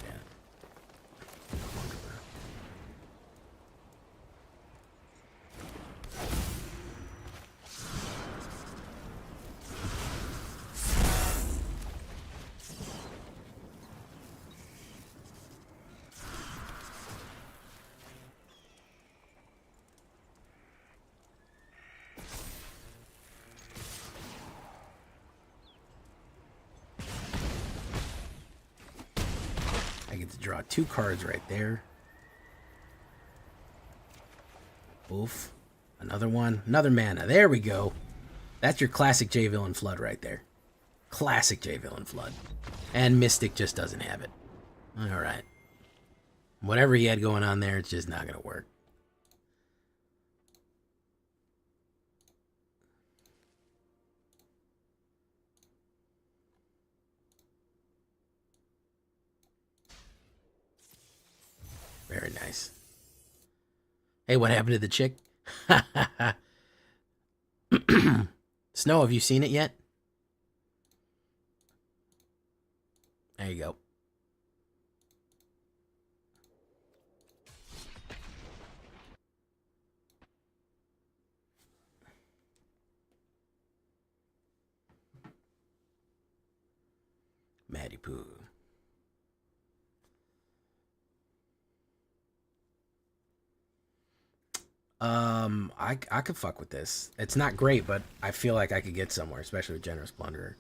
Yeah. I get to draw 2 cards right there. Oof. Another one. Another mana. There we go. That's your classic J Villain Flood right there. Classic J Villain Flood. And Mystic just doesn't have it. Alright. Whatever he had going on there, it's just not going to work. Very nice. Hey, what happened to the chick? Snow, have you seen it yet? There you go. Maddie Poo. I could fuck with this. It's not great, but I feel like I could get somewhere, especially with Generous Plunderer.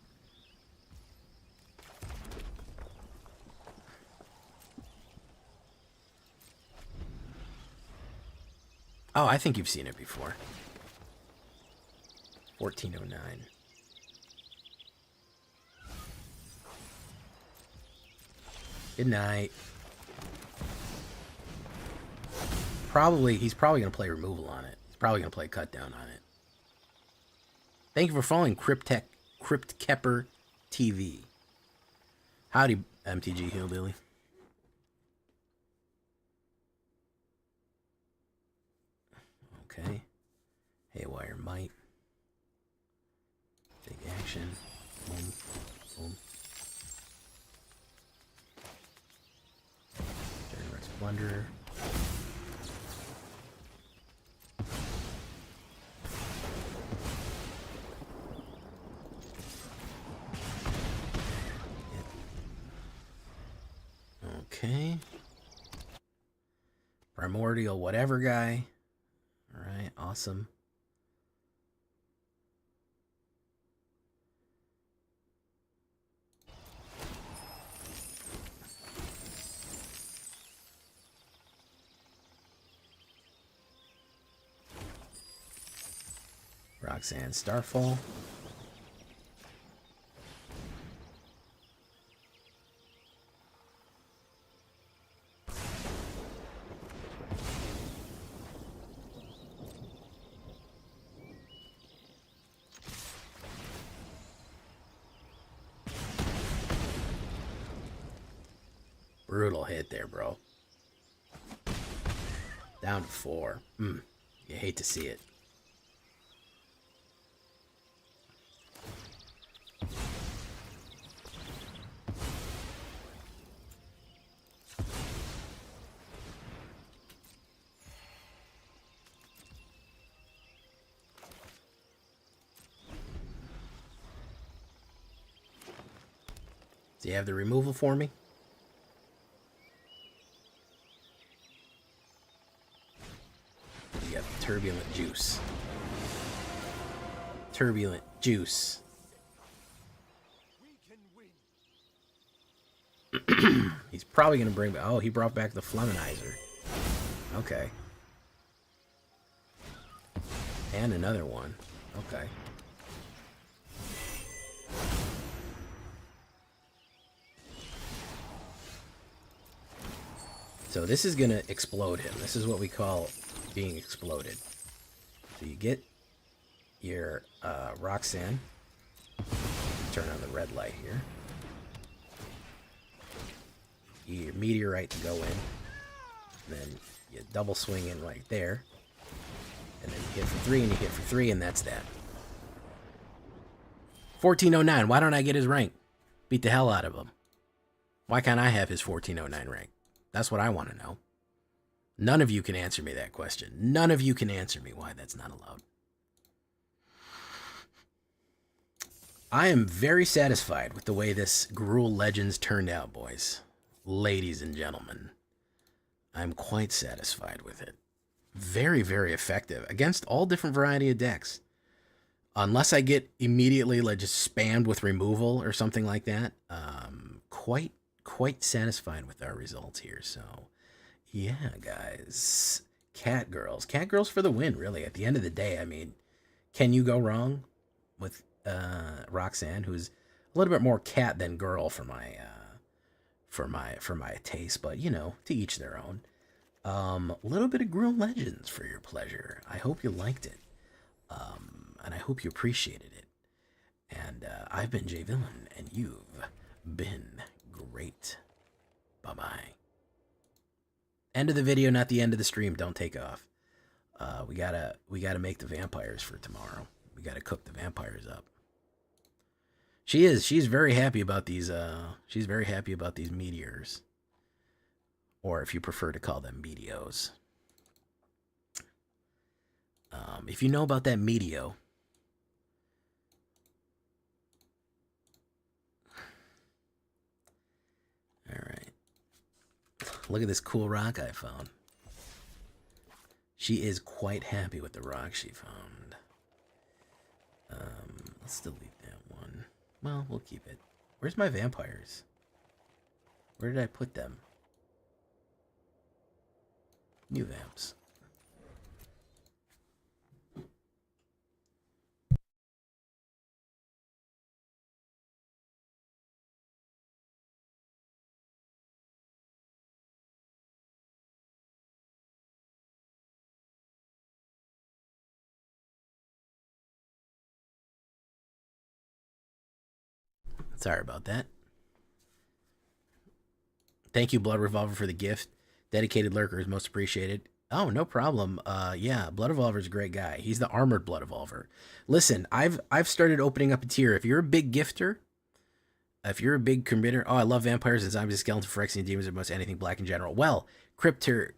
Oh, I think you've seen it before. 1409. Good night. He's probably going to play removal on it. He's probably going to play cut down on it. Thank you for following Cryptkepper TV. Howdy, MTG Hillbilly. Okay. Haywire Might. Big action. Boom. Boom. Rex Plunderer. Okay. Primordial whatever guy. Alright, awesome. Roxanne Starfall. Brutal hit there, bro. Down to 4. You hate to see it. Do you have the removal for me? You got Turbulent Juice. Turbulent Juice. He's probably going to bring... Oh, he brought back the Fleminizer. Okay. And another one. Okay. So this is going to explode him. This is what we call being exploded. So you get your Roxanne. Turn on the red light here. Your Meteorite to go in. Then you double swing in right there. And then you hit for 3 and you hit for 3 and that's that. 1409. Why don't I get his rank? Beat the hell out of him. Why can't I have his 1409 rank? That's what I want to know. None of you can answer me that question. None of you can answer me why that's not allowed. I am very satisfied with the way this Gruul Legends turned out, boys. Ladies and gentlemen. I'm quite satisfied with it. Very, very effective against all different variety of decks. Unless I get immediately like just spammed with removal or something like that. Quite satisfied with our results here. So, yeah, guys. Cat girls for the win, really. At the end of the day, I mean, can you go wrong with Roxanne, who's a little bit more cat than girl for my taste, but you know, to each their own. A little bit of Gruul Legends for your pleasure. I hope you liked it, and I hope you appreciated it. And I've been Jay Villain, and you've been great. Bye-bye. End of the video, not the end of the stream. Don't take off. We gotta make the vampires for tomorrow. We gotta cook the vampires up. She's very happy about these she's very happy about these meteors. Or if you prefer to call them meteos. If you know about that meteo, alright. Look at this cool rock I found. She is quite happy with the rock she found. Let's delete that one. Well, we'll keep it. Where's my vampires? Where did I put them? New vamps. Sorry about that. Thank you, Blood Revolver, for the gift. Dedicated lurker is most appreciated. Oh, no problem. Yeah, Blood Revolver's a great guy. He's the armored Blood Revolver. Listen, I've started opening up a tier. If you're a big gifter, if you're a big committer, oh, I love vampires and zombies, skeletons, Phyrexian demons, or most anything black in general. Well, Cryptecker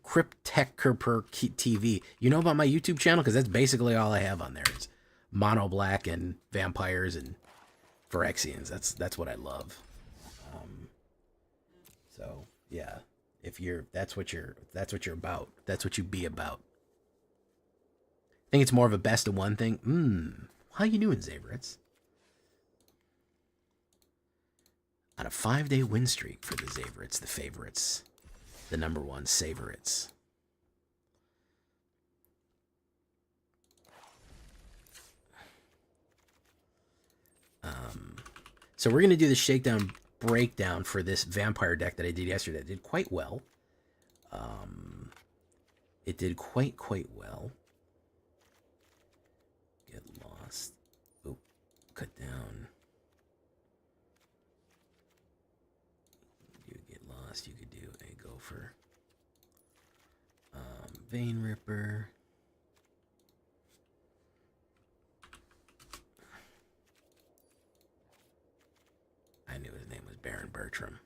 per TV. You know about my YouTube channel? Because that's basically all I have on there is mono black and vampires and Phyrexians. That's what I love. So yeah, if you're that's what you're about. That's what you be about. I think it's more of a best of one thing. How you doing, Zabrits? On a 5-day win streak for the Zabrits, the favorites, the number one Savorites. So we're gonna do the shakedown breakdown for this vampire deck that I did yesterday. It did quite well. It did quite well. Get lost. Oh, cut down. You get lost. You could do a gopher. Vein Ripper. I knew his name was Baron Bertram.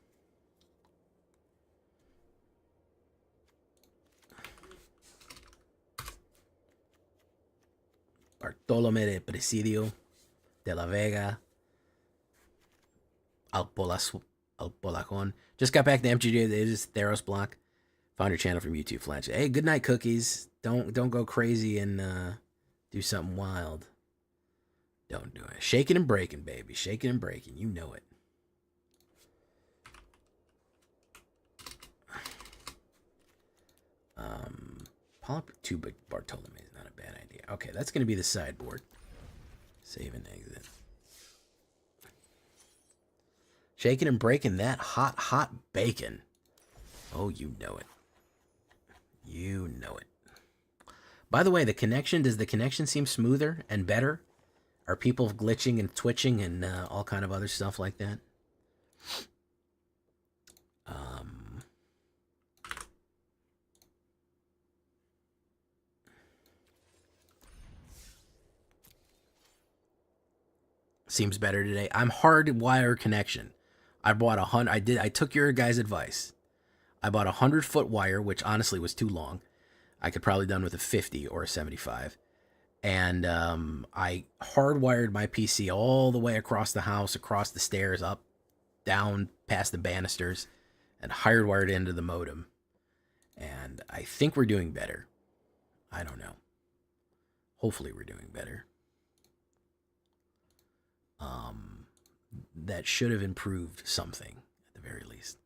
Bartolome de Presidio de la Vega. Alpolajon. Just got back to MTG. It is Theros block. Found your channel from YouTube Flash. Hey, good night, cookies. Don't go crazy and do something wild. Don't do it. Shaking and breaking, baby. Shaking and breaking. You know it. Two big Bartolome is not a bad idea. Okay, that's going to be the sideboard. Save and exit. Shaking and breaking that hot bacon. Oh, you know it. You know it. By the way, does the connection seem smoother and better? Are people glitching and twitching and all kind of other stuff like that? Seems better today. I'm hardwire connection. I bought 100. I took your guys' advice. I bought 100-foot wire, which honestly was too long. I could probably done with a 50 or a 75. And I hardwired my PC all the way across the house, across the stairs, up, down, past the banisters, and hardwired into the modem. And I think we're doing better. I don't know. Hopefully we're doing better. That should have improved something, at the very least.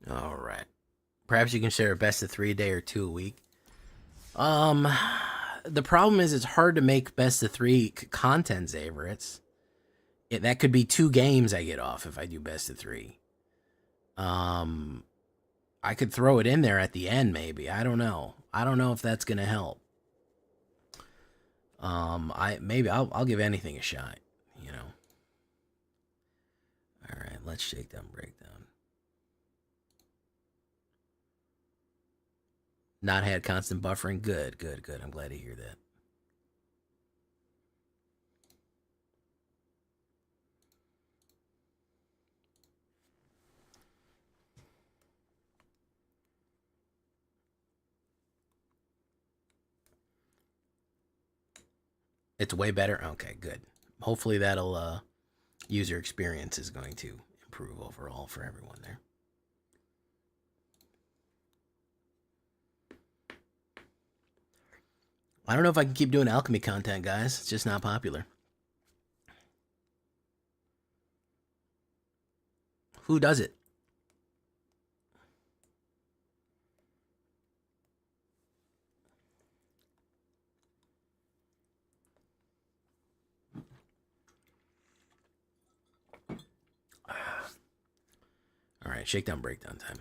All right. Perhaps you can share a best of 3 a day or 2 a week. The problem is it's hard to make best of 3 content, Zaverites. That could be 2 games I get off if I do best of 3. I could throw it in there at the end, maybe. I don't know. I don't know if that's gonna help. I'll give anything a shot, you know. All right, let's shakedown breakdown. Not had constant buffering. Good, good, good. I'm glad to hear that. It's way better. Okay, good. Hopefully that'll user experience is going to improve overall for everyone there. I don't know if I can keep doing alchemy content, guys. It's just not popular. Who does it? All right, shakedown breakdown time.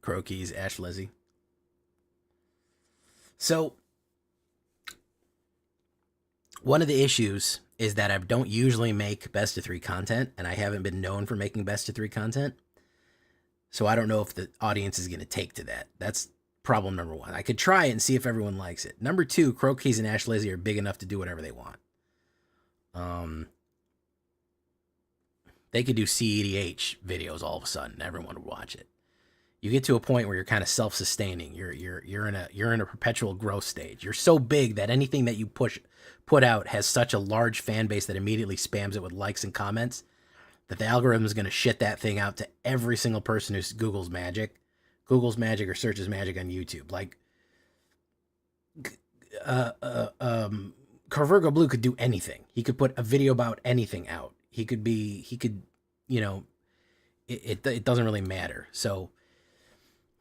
Croquis, Ash Lizzie. So, one of the issues is that I don't usually make best of 3 content, and I haven't been known for making best of 3 content. So I don't know if the audience is going to take to that. That's problem number 1. I could try it and see if everyone likes it. Number 2, Croquis and Ash Lizzie are big enough to do whatever they want. They could do CEDH videos all of a sudden. Everyone would watch it. You get to a point where you're kind of self-sustaining. You're in a perpetual growth stage. You're so big that anything that you put out has such a large fan base that immediately spams it with likes and comments that the algorithm is going to shit that thing out to every single person who Google's magic or searches magic on YouTube. Like, Carvergo Blue could do anything. He could put a video about anything out. He could, you know, it doesn't really matter. So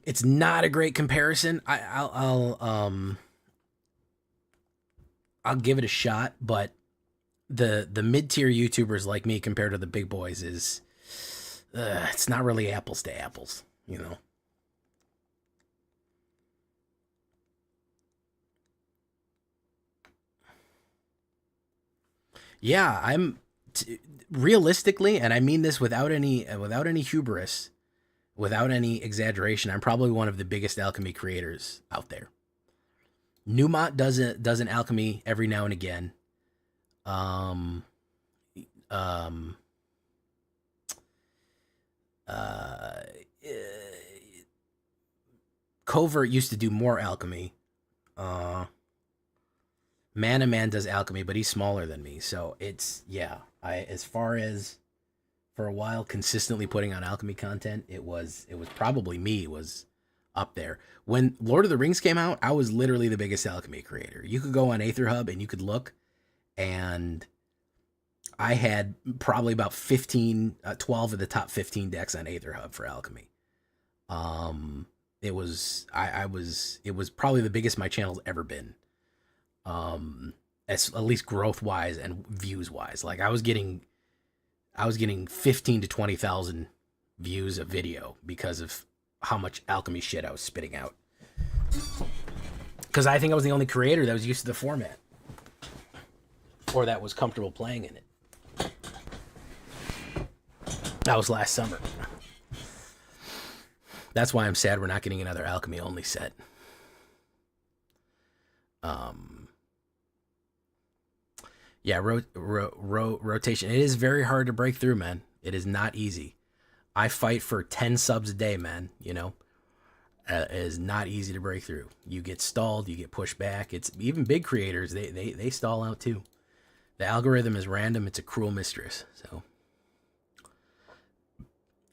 it's not a great comparison. I'll give it a shot, but the mid-tier YouTubers like me compared to the big boys is it's not really apples to apples, you know. Yeah, realistically, and I mean this without any hubris, without any exaggeration, I'm probably one of the biggest alchemy creators out there. Newmont does an alchemy every now and again. Um, um, uh, Covert used to do more alchemy. Mana Man does alchemy, but he's smaller than me, so it's as far as for a while consistently putting on alchemy content, it was probably me was up there. When Lord of the Rings came out, I was literally the biggest alchemy creator. You could go on AetherHub and you could look, and I had probably about 12 of the top 15 decks on AetherHub for alchemy. It was probably the biggest my channel's ever been. At least growth wise and views wise. Like I was getting 15 to 20,000 views a video because of how much alchemy shit I was spitting out. Because I think I was the only creator that was used to the format, or that was comfortable playing in it. That was last summer. That's why I'm sad we're not getting another alchemy only set. Yeah, rotation. It is very hard to break through, man. It is not easy. I fight for 10 subs a day, man. You know, it is not easy to break through. You get stalled, you get pushed back. It's even big creators. They stall out too. The algorithm is random. It's a cruel mistress. So,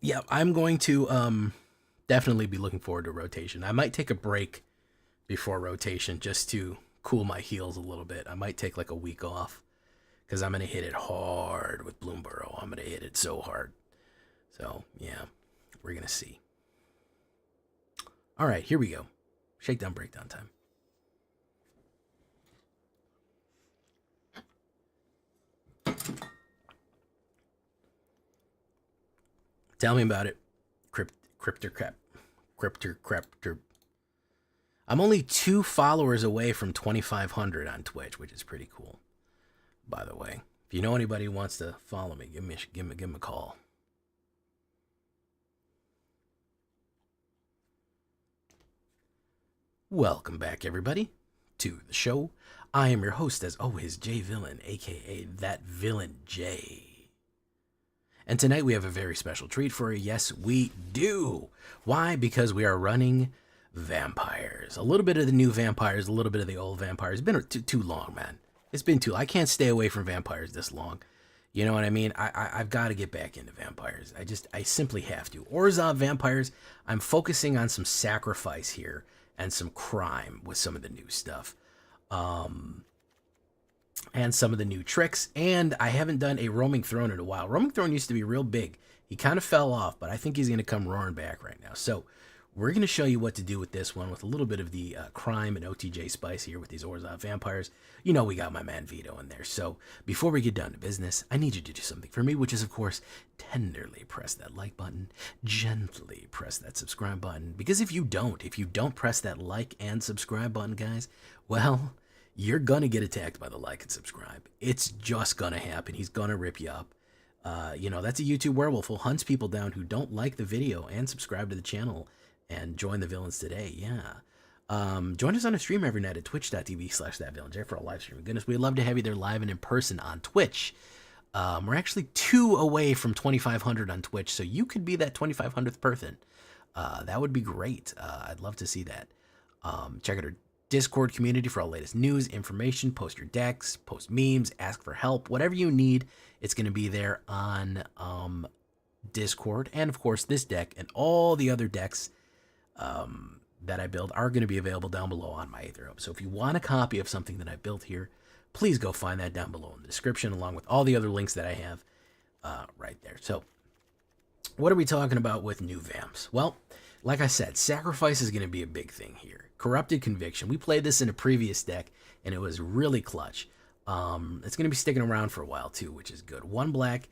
yeah, I'm going to definitely be looking forward to rotation. I might take a break before rotation just to cool my heels a little bit. I might take like a week off because I'm going to hit it hard with Bloomborough. I'm going to hit it so hard. So, yeah, we're going to see. All right, here we go. Shakedown, breakdown time. Tell me about it. Crypter. I'm only 2 followers away from 2,500 on Twitch, which is pretty cool. By the way, if you know anybody who wants to follow me, give me a call. Welcome back, everybody, to the show. I am your host, as always, J Villain, aka That Villain J. And tonight we have a very special treat for you. Yes, we do. Why? Because we are running vampires. A little bit of the new vampires, a little bit of the old vampires. It's been too long, man. It's been too long. I can't stay away from vampires this long. You know what I mean? I've got to get back into vampires. I simply have to. Orzhov vampires, I'm focusing on some sacrifice here and some crime with some of the new stuff. And some of the new tricks. And I haven't done a Roaming Throne in a while. Roaming Throne used to be real big. He kind of fell off, but I think he's going to come roaring back right now. So we're going to show you what to do with this one with a little bit of the crime and OTJ spice here with these Orzhov vampires. You know we got my man Vito in there. So before we get down to business, I need you to do something for me, which is, of course, tenderly press that like button, gently press that subscribe button. Because if you don't press that like and subscribe button, guys, well, you're going to get attacked by the like and subscribe. It's just going to happen. He's going to rip you up. You know, that's a YouTube werewolf who hunts people down who don't like the video and subscribe to the channel and join the villains today. Yeah. Join us on a stream every night at twitch.tv/thatvillainj for a live stream. Goodness, we'd love to have you there live and in person on Twitch. We're actually 2 away from 2,500 on Twitch, so you could be that 2,500th person. That would be great. I'd love to see that. Check out our Discord community for all the latest news, information, post your decks, post memes, ask for help, whatever you need. It's going to be there on Discord. And of course, this deck and all the other decks that I build are going to be available down below on my AetherHub. So if you want a copy of something that I built here, please go find that down below in the description, along with all the other links that I have right there. So what are we talking about with new vamps? Well, like I said, sacrifice is going to be a big thing here. Corrupted Conviction. We played this in a previous deck, and it was really clutch. It's going to be sticking around for a while, too, which is good. 1 black,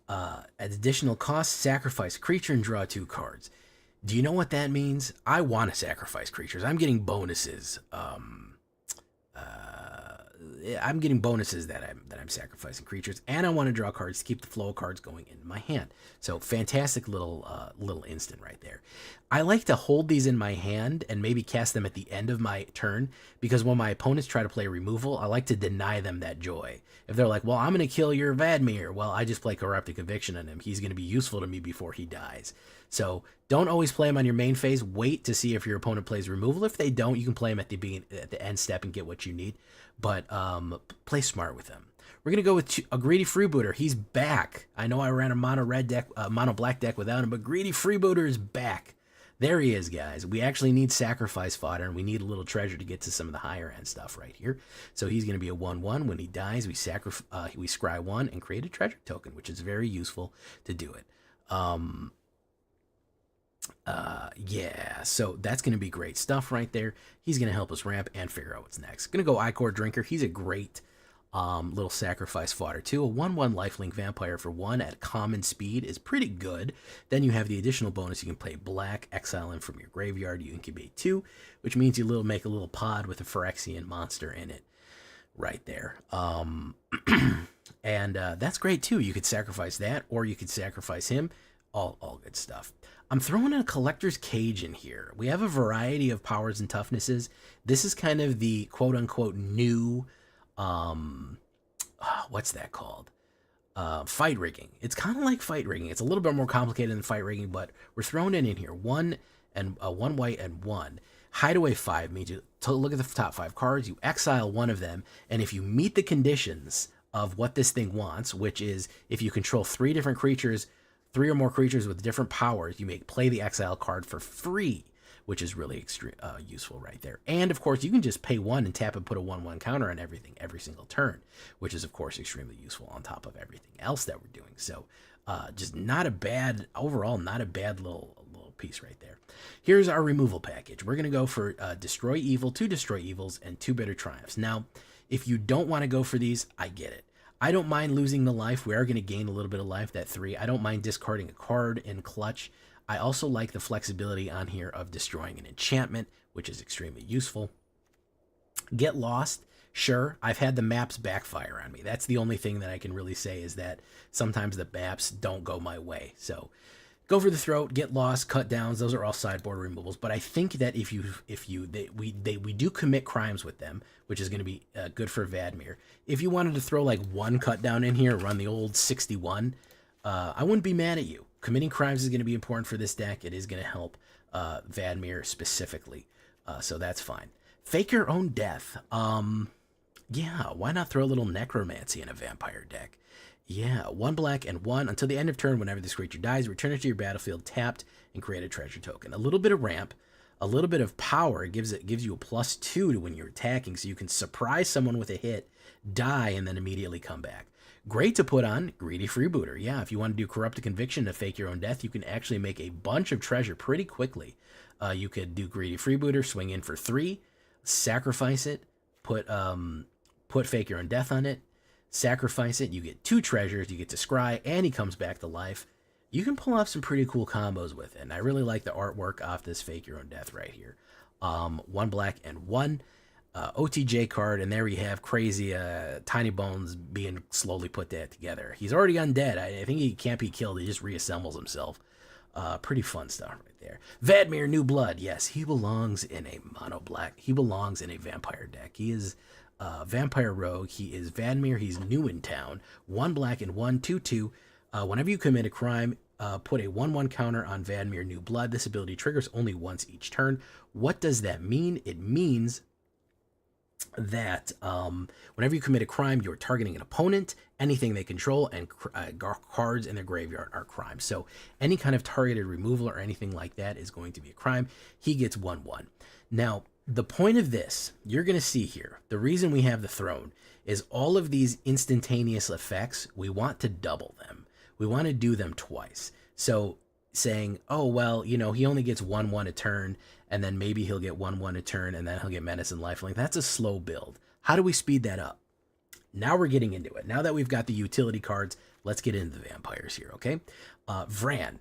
at additional cost, sacrifice a creature and draw 2 cards. Do you know what that means? I want to sacrifice creatures. I'm getting bonuses. I'm getting bonuses that I'm sacrificing creatures, and I want to draw cards to keep the flow of cards going into my hand. So fantastic little instant right there. I like to hold these in my hand and maybe cast them at the end of my turn, because when my opponents try to play removal, I like to deny them that joy. If they're like, well, I'm going to kill your Vadmir, well, I just play Corrupted Conviction on him. He's going to be useful to me before he dies. So don't always play him on your main phase. Wait to see if your opponent plays removal. If they don't, you can play him at the end step and get what you need. But play smart with him. We're going to go with a Greedy Freebooter. He's back. I know I ran a mono black deck without him, but Greedy Freebooter is back. There he is, guys. We actually need sacrifice fodder, and we need a little treasure to get to some of the higher end stuff right here. So he's going to be a 1/1. When he dies, we scry 1 and create a treasure token, which is very useful to do it. Yeah, so that's going to be great stuff right there. He's going to help us ramp and figure out what's next. Going to go Icor Drinker. He's a great little sacrifice fodder too. A 1/1 lifelink vampire for 1 at common speed is pretty good. Then you have the additional bonus. You can play black, exile him from your graveyard. You incubate 2, which means you make a little pod with a Phyrexian monster in it right there. And that's great too. You could sacrifice that, or you could sacrifice him. All good stuff. I'm throwing a Collector's Cage in here. We have a variety of powers and toughnesses. This is kind of the quote-unquote new, what's that called? Fight rigging. It's kind of like fight rigging. It's a little bit more complicated than fight rigging, but we're throwing it in here. 1 white and 1. Hideaway 5 means you look at the top 5 cards, you exile 1 of them, and if you meet the conditions of what this thing wants, which is if you control 3 different creatures, 3 or more creatures with different powers, you may play the exile card for free, which is really useful right there. And of course, you can just pay 1 and tap and put a 1/1 counter on everything every single turn, which is of course extremely useful on top of everything else that we're doing. So just not a bad, overall, not a bad little piece right there. Here's our removal package. We're going to go for Destroy Evil, 2 Destroy Evils, and 2 Bitter Triumphs. Now, if you don't want to go for these, I get it. I don't mind losing the life. We are going to gain a little bit of life, that 3. I don't mind discarding a card in clutch. I also like the flexibility on here of destroying an enchantment, which is extremely useful. Get Lost. Sure, I've had the maps backfire on me. That's the only thing that I can really say, is that sometimes the maps don't go my way. So go for the Throat, Get Lost, Cut Downs. Those are all sideboard removals. But I think that we do commit crimes with them, which is going to be good for Vadmir. If you wanted to throw like 1 cut down in here, run the old 61, I wouldn't be mad at you. Committing crimes is going to be important for this deck. It is going to help Vadmir specifically, so that's fine. Fake Your Own Death. Yeah, why not throw a little necromancy in a vampire deck? Yeah, 1 black and 1. Until the end of turn, whenever this creature dies, return it to your battlefield tapped and create a treasure token. A little bit of ramp, a little bit of power. It gives you a +2 to when you're attacking, so you can surprise someone with a hit, die, and then immediately come back. Great to put on Greedy Freebooter. Yeah, if you want to do Corrupted Conviction to Fake Your Own Death, you can actually make a bunch of treasure pretty quickly. You could do Greedy Freebooter, swing in for 3, sacrifice it, put Fake Your Own Death on it, sacrifice it, you get 2 treasures, you get to scry, and he comes back to life. You can pull off some pretty cool combos with it, and I really like the artwork off this Fake Your Own Death right here. 1 black and 1. OTJ card, and there we have crazy Tiny Bones being slowly put that together. He's already undead. I think he can't be killed. He just reassembles himself. Pretty fun stuff right there. Vadmir, New Blood. Yes, he belongs in a mono black. He belongs in a vampire deck. He is vampire rogue. He is Vadmir. He's new in town. 1 black and 1, 2/2. Whenever you commit a crime, put a 1/1 counter on Vadmir, New Blood. This ability triggers only once each turn. What does that mean? It means that whenever you commit a crime, you're targeting an opponent, anything they control, and cards in their graveyard are crimes. So any kind of targeted removal or anything like that is going to be a crime. He gets 1/1. Now, the point of this, you're going to see here, the reason we have the Throne is all of these instantaneous effects, we want to double them. We want to do them twice. So saying, oh, well, you know, he only gets 1/1 a turn, and then maybe he'll get 1/1 a turn, and then he'll get Menace and Lifelink. That's a slow build. How do we speed that up? Now we're getting into it. Now that we've got the utility cards, let's get into the vampires here, okay? Vran,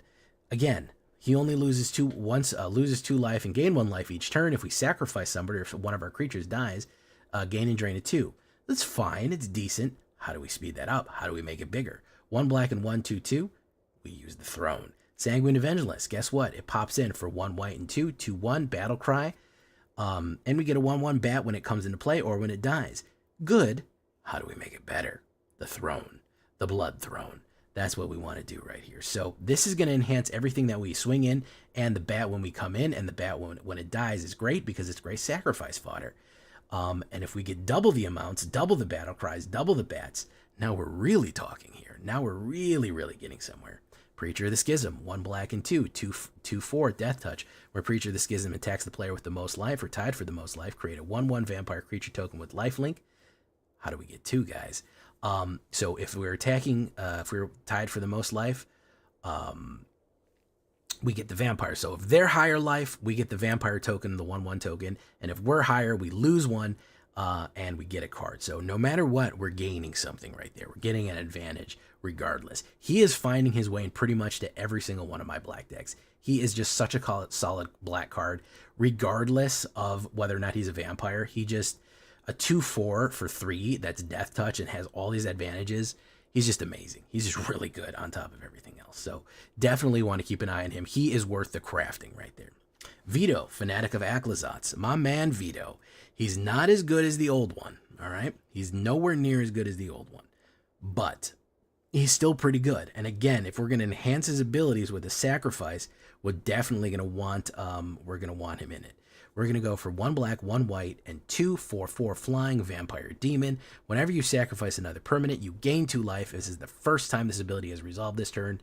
again, he only loses 2 life and gain 1 life each turn. If we sacrifice somebody or if one of our creatures dies, gain and drain a 2. That's fine. It's decent. How do we speed that up? How do we make it bigger? 1 black and 1, 2/2. We use the Throne. Sanguine Evangelist, guess what? It pops in for 1 white and 2, 2/1, Battle Cry. And we get a 1/1 bat when it comes into play or when it dies. Good. How do we make it better? The Throne. The Blood Throne. That's what we want to do right here. So this is going to enhance everything that we swing in, and the bat when we come in, and the bat when it dies is great because it's great sacrifice fodder. And if we get double the amounts, double the battle cries, double the bats, now we're really talking here. Now we're really, really getting somewhere. Preacher of the Schism, 1 black and 2, 2/4, Death Touch, where Preacher of the Schism attacks the player with the most life or tied for the most life. Create a 1/1 vampire creature token with lifelink. How do we get 2, guys? So if we're attacking, if we're tied for the most life, we get the vampire. So if they're higher life, we get the vampire token, the 1/1 token. And if we're higher, we lose 1, and we get a card. So no matter what, we're gaining something right there. We're getting an advantage regardless. He is finding his way in pretty much to every single one of my black decks. He is just such a solid black card, regardless of whether or not he's a vampire. He just, a 2/4 for 3, that's Death Touch and has all these advantages. He's just amazing. He's just really good on top of everything else. So definitely want to keep an eye on him. He is worth the crafting right there. Vito, Fanatic of Aclazotz. My man Vito. He's not as good as the old one, all right? He's nowhere near as good as the old one. But he's still pretty good. And again, if we're going to enhance his abilities with a sacrifice, we're definitely going to want him in it. We're going to go for 1 black, 1 white, and 2/4/4 flying Vampire Demon. Whenever you sacrifice another permanent, you gain 2 life. This is the first time this ability has resolved this turn.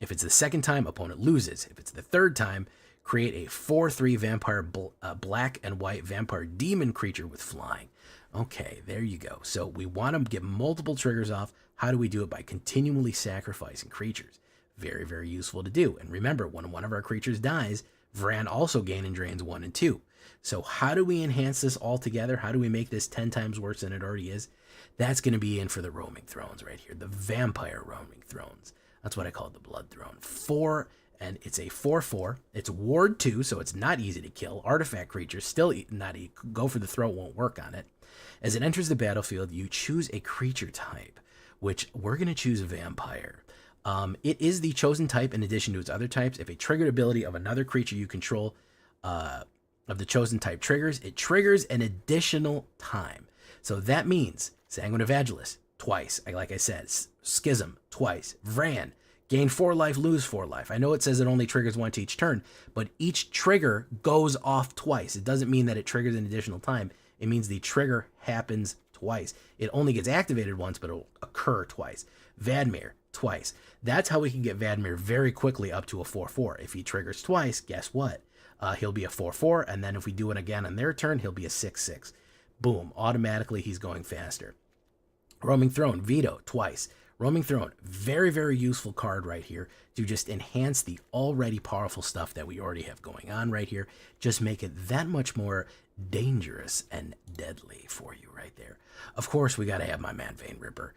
If it's the second time, opponent loses. If it's the third time, create a 4/3 vampire black and white vampire demon creature with flying. Okay, there you go. So we want to get multiple triggers off. How do we do it? By continually sacrificing creatures. Very, very useful to do. And remember, when one of our creatures dies, Vran also gain and drains 1 and 2. So how do we enhance this all together? How do we make this 10 times worse than it already is? That's going to be in for the roaming thrones right here. The vampire roaming thrones. That's what I call the blood throne. 4, and it's a 4/4. It's ward 2, so it's not easy to kill. Artifact creatures, still not go for the throat, won't work on it. As it enters the battlefield, you choose a creature type, which we're going to choose vampire. It is the chosen type in addition to its other types. If a triggered ability of another creature you control of the chosen type triggers, it triggers an additional time. So that means Sanguine Evangelist, twice. Like I said, Schism, twice. Vran, gain 4 life, lose 4 life. I know it says it only triggers once each turn, but each trigger goes off twice. It doesn't mean that it triggers an additional time. It means the trigger happens twice. It only gets activated once, but it'll occur twice. Vadmir, twice. That's how we can get Vadmir very quickly up to a 4/4. If he triggers twice, guess what? He'll be a 4/4, and then if we do it again on their turn, he'll be a 6/6. Boom, automatically he's going faster. Roaming Throne, Veto, twice. Roaming Throne, very, very useful card right here to just enhance the already powerful stuff that we already have going on right here. Just make it that much more dangerous and deadly for you right there. Of course, we got to have my man Vein Ripper.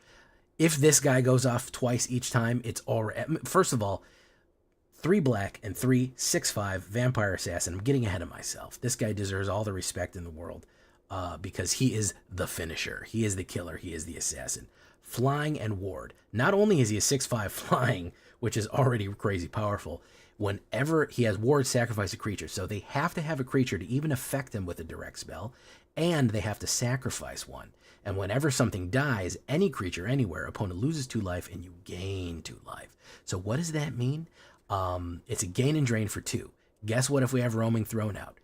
If this guy goes off twice each time, it's already... First of all, 3 black and 3, 6/5, Vampire Assassin. I'm getting ahead of myself. This guy deserves all the respect in the world because he is the finisher. He is the killer. He is the assassin. Flying and ward. Not only is he a 6/5 flying, which is already crazy powerful, whenever he has ward, sacrifice a creature. So they have to have a creature to even affect him with a direct spell, and they have to sacrifice one. And whenever something dies, any creature anywhere, opponent loses 2 life and you gain 2 life. So what does that mean? It's a gain and drain for 2. Guess what if we have Roaming Throne out?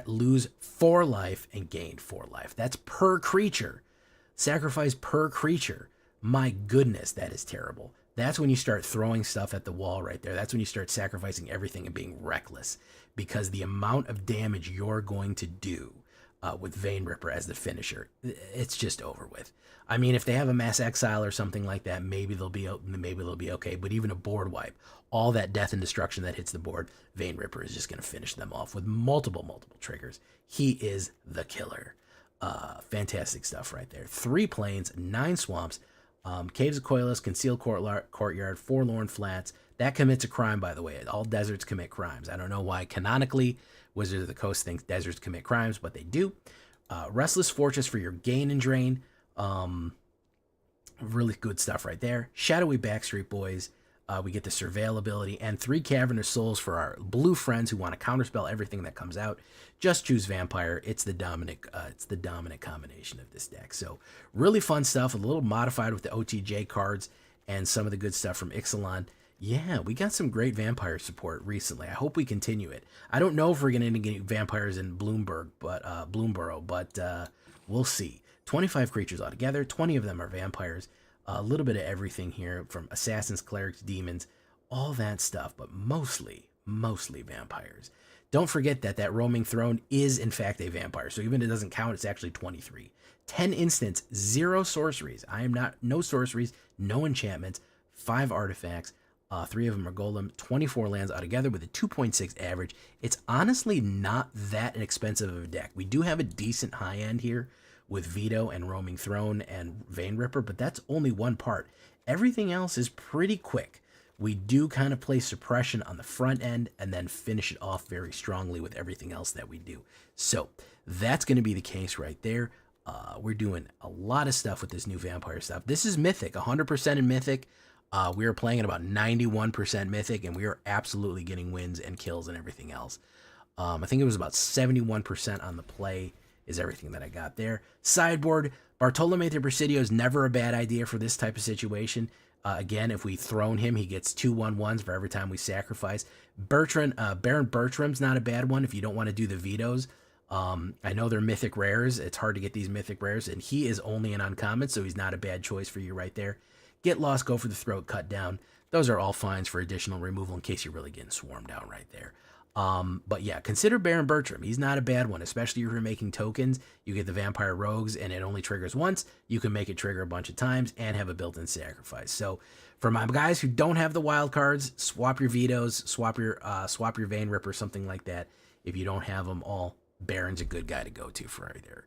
Lose 4 life and gain 4 life. That's per creature. Sacrifice per creature. My goodness, that is terrible. That's when you start throwing stuff at the wall right there. That's when you start sacrificing everything and being reckless, because the amount of damage you're going to do with Vein Ripper as the finisher, it's just over with. I mean, if they have a mass exile or something like that, maybe they'll be okay. But even a board wipe, all that death and destruction that hits the board, Vein Ripper is just going to finish them off with multiple triggers. He is the killer. Fantastic stuff right there. 3 plains, 9 swamps, Caves of Coilus, Concealed Courtyard, Forlorn Flats. That commits a crime, by the way. All deserts commit crimes. I don't know why canonically Wizards of the Coast thinks deserts commit crimes, but they do. Restless Fortress for your gain and drain. Really good stuff right there. Shadowy Backstreet Boys. We get the Surveil ability, and 3 Cavernous Souls for our blue friends who want to counterspell everything that comes out. Just choose Vampire. It's the dominant combination of this deck. So really fun stuff. A little modified with the OTJ cards and some of the good stuff from Ixalan. Yeah, we got some great vampire support recently. I hope we continue it. I don't know if we're going to get vampires in Bloomborough, but we'll see. 25 creatures altogether. 20 of them are vampires. A little bit of everything here, from assassins, clerics, demons, all that stuff, but mostly vampires. Don't forget that Roaming Throne is in fact a vampire, so even if it doesn't count, it's actually 23. 10 instants, 0 sorceries. No sorceries, no enchantments, 5 artifacts, 3 of them are golem, 24 lands altogether with a 2.6 average. It's honestly not that inexpensive of a deck. We do have a decent high end here with Veto and Roaming Throne and Vein Ripper, but that's only one part. Everything else is pretty quick. We do kind of play suppression on the front end and then finish it off very strongly with everything else that we do. So that's going to be the case right there. We're doing a lot of stuff with this new vampire stuff. This is Mythic, 100% in Mythic. We are playing at about 91% Mythic, and we are absolutely getting wins and kills and everything else. I think it was about 71% on the play is everything that I got there. Sideboard, Bartolome de Presidio is never a bad idea for this type of situation. Again, if we throne him, he gets 2/1/1s for every time we sacrifice. Baron Bertram's not a bad one if you don't want to do the vetoes. I know they're mythic rares. It's hard to get these mythic rares, and he is only an uncommon, so he's not a bad choice for you right there. Get Lost, go for the throat, cut down. those are all fines for additional removal in case you're really getting swarmed out right there. But yeah, consider Baron Bertram. He's not a bad one, especially if you're making tokens. You get the Vampire Rogues, and it only triggers once. You can make it trigger a bunch of times and have a built-in sacrifice. So for my guys who don't have the wild cards, swap your Vetoes, swap your Vein Ripper, something like that. If you don't have them all, Baron's a good guy to go to for either.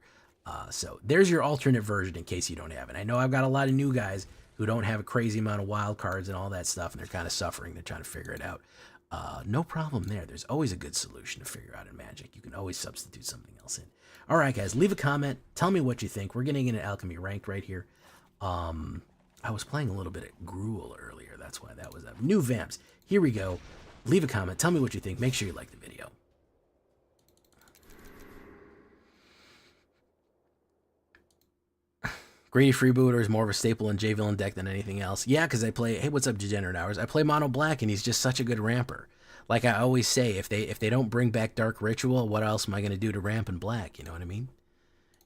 So there's your alternate version in case you don't have it. I know I've got a lot of new guys who don't have a crazy amount of wild cards and all that stuff, and they're kind of suffering. They're trying to figure it out. No problem there. There's always a good solution to figure out in Magic. You can always substitute something else in. All right, guys, leave a comment. Tell me what you think. We're getting into Alchemy Ranked right here. I was playing a little bit of Gruul earlier. That's why that was up. New Vamps. Here we go. Leave a comment. Tell me what you think. Make sure you like the video. Greedy Freebooter is more of a staple in J-Villain deck than anything else. Yeah, because I play... Hey, what's up, Degenerate Hours? I play Mono Black, and he's just such a good ramper. Like I always say, if they don't bring back Dark Ritual, what else am I going to do to ramp in Black? You know what I mean?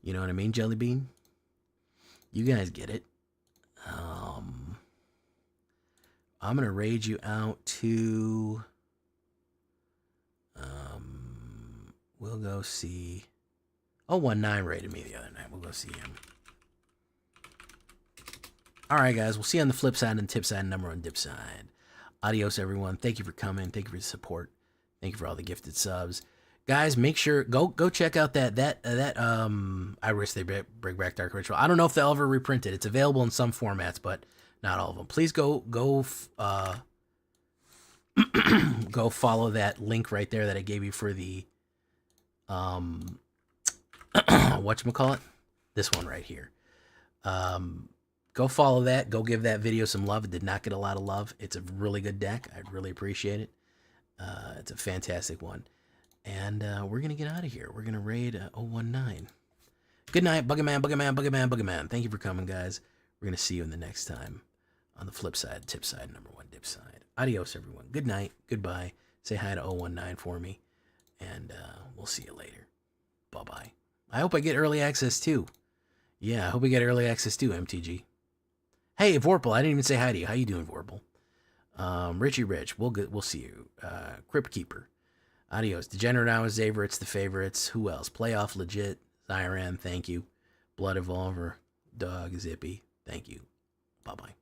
You know what I mean, Jellybean? You guys get it. I'm going to raid you out to... we'll go see... 019 raided me the other night. We'll go see him. All right, guys. We'll see you on the flip side and tip side and number one dip side. Adios, everyone. Thank you for coming. Thank you for the support. Thank you for all the gifted subs. Guys, make sure go check out that I wish they bring back Dark Ritual. I don't know if they'll ever reprint it. It's available in some formats, but not all of them. Please go go follow that link right there that I gave you for the whatchamacallit? This one right here. Go follow that. Go give that video some love. It did not get a lot of love. It's a really good deck. I'd really appreciate it. It's a fantastic one. And we're going to get out of here. We're going to raid 019. Good night, Buggerman, Buggerman, Buggerman, Buggerman. Thank you for coming, guys. We're going to see you in the next time on the flip side, tip side, number one dip side. Adios, everyone. Good night. Goodbye. Say hi to 019 for me. And we'll see you later. Bye-bye. I hope I get early access, too. Yeah, I hope we get early access, too, MTG. Hey, Vorpal, I didn't even say hi to you. How you doing, Vorpal? Richie Rich, we'll see you. Crypt Keeper. Adios. Degenerate Hours, Xaver, it's the favorites. Who else? Playoff Legit. Zyran, thank you. Blood Evolver. Dog, Zippy, thank you. Bye-bye.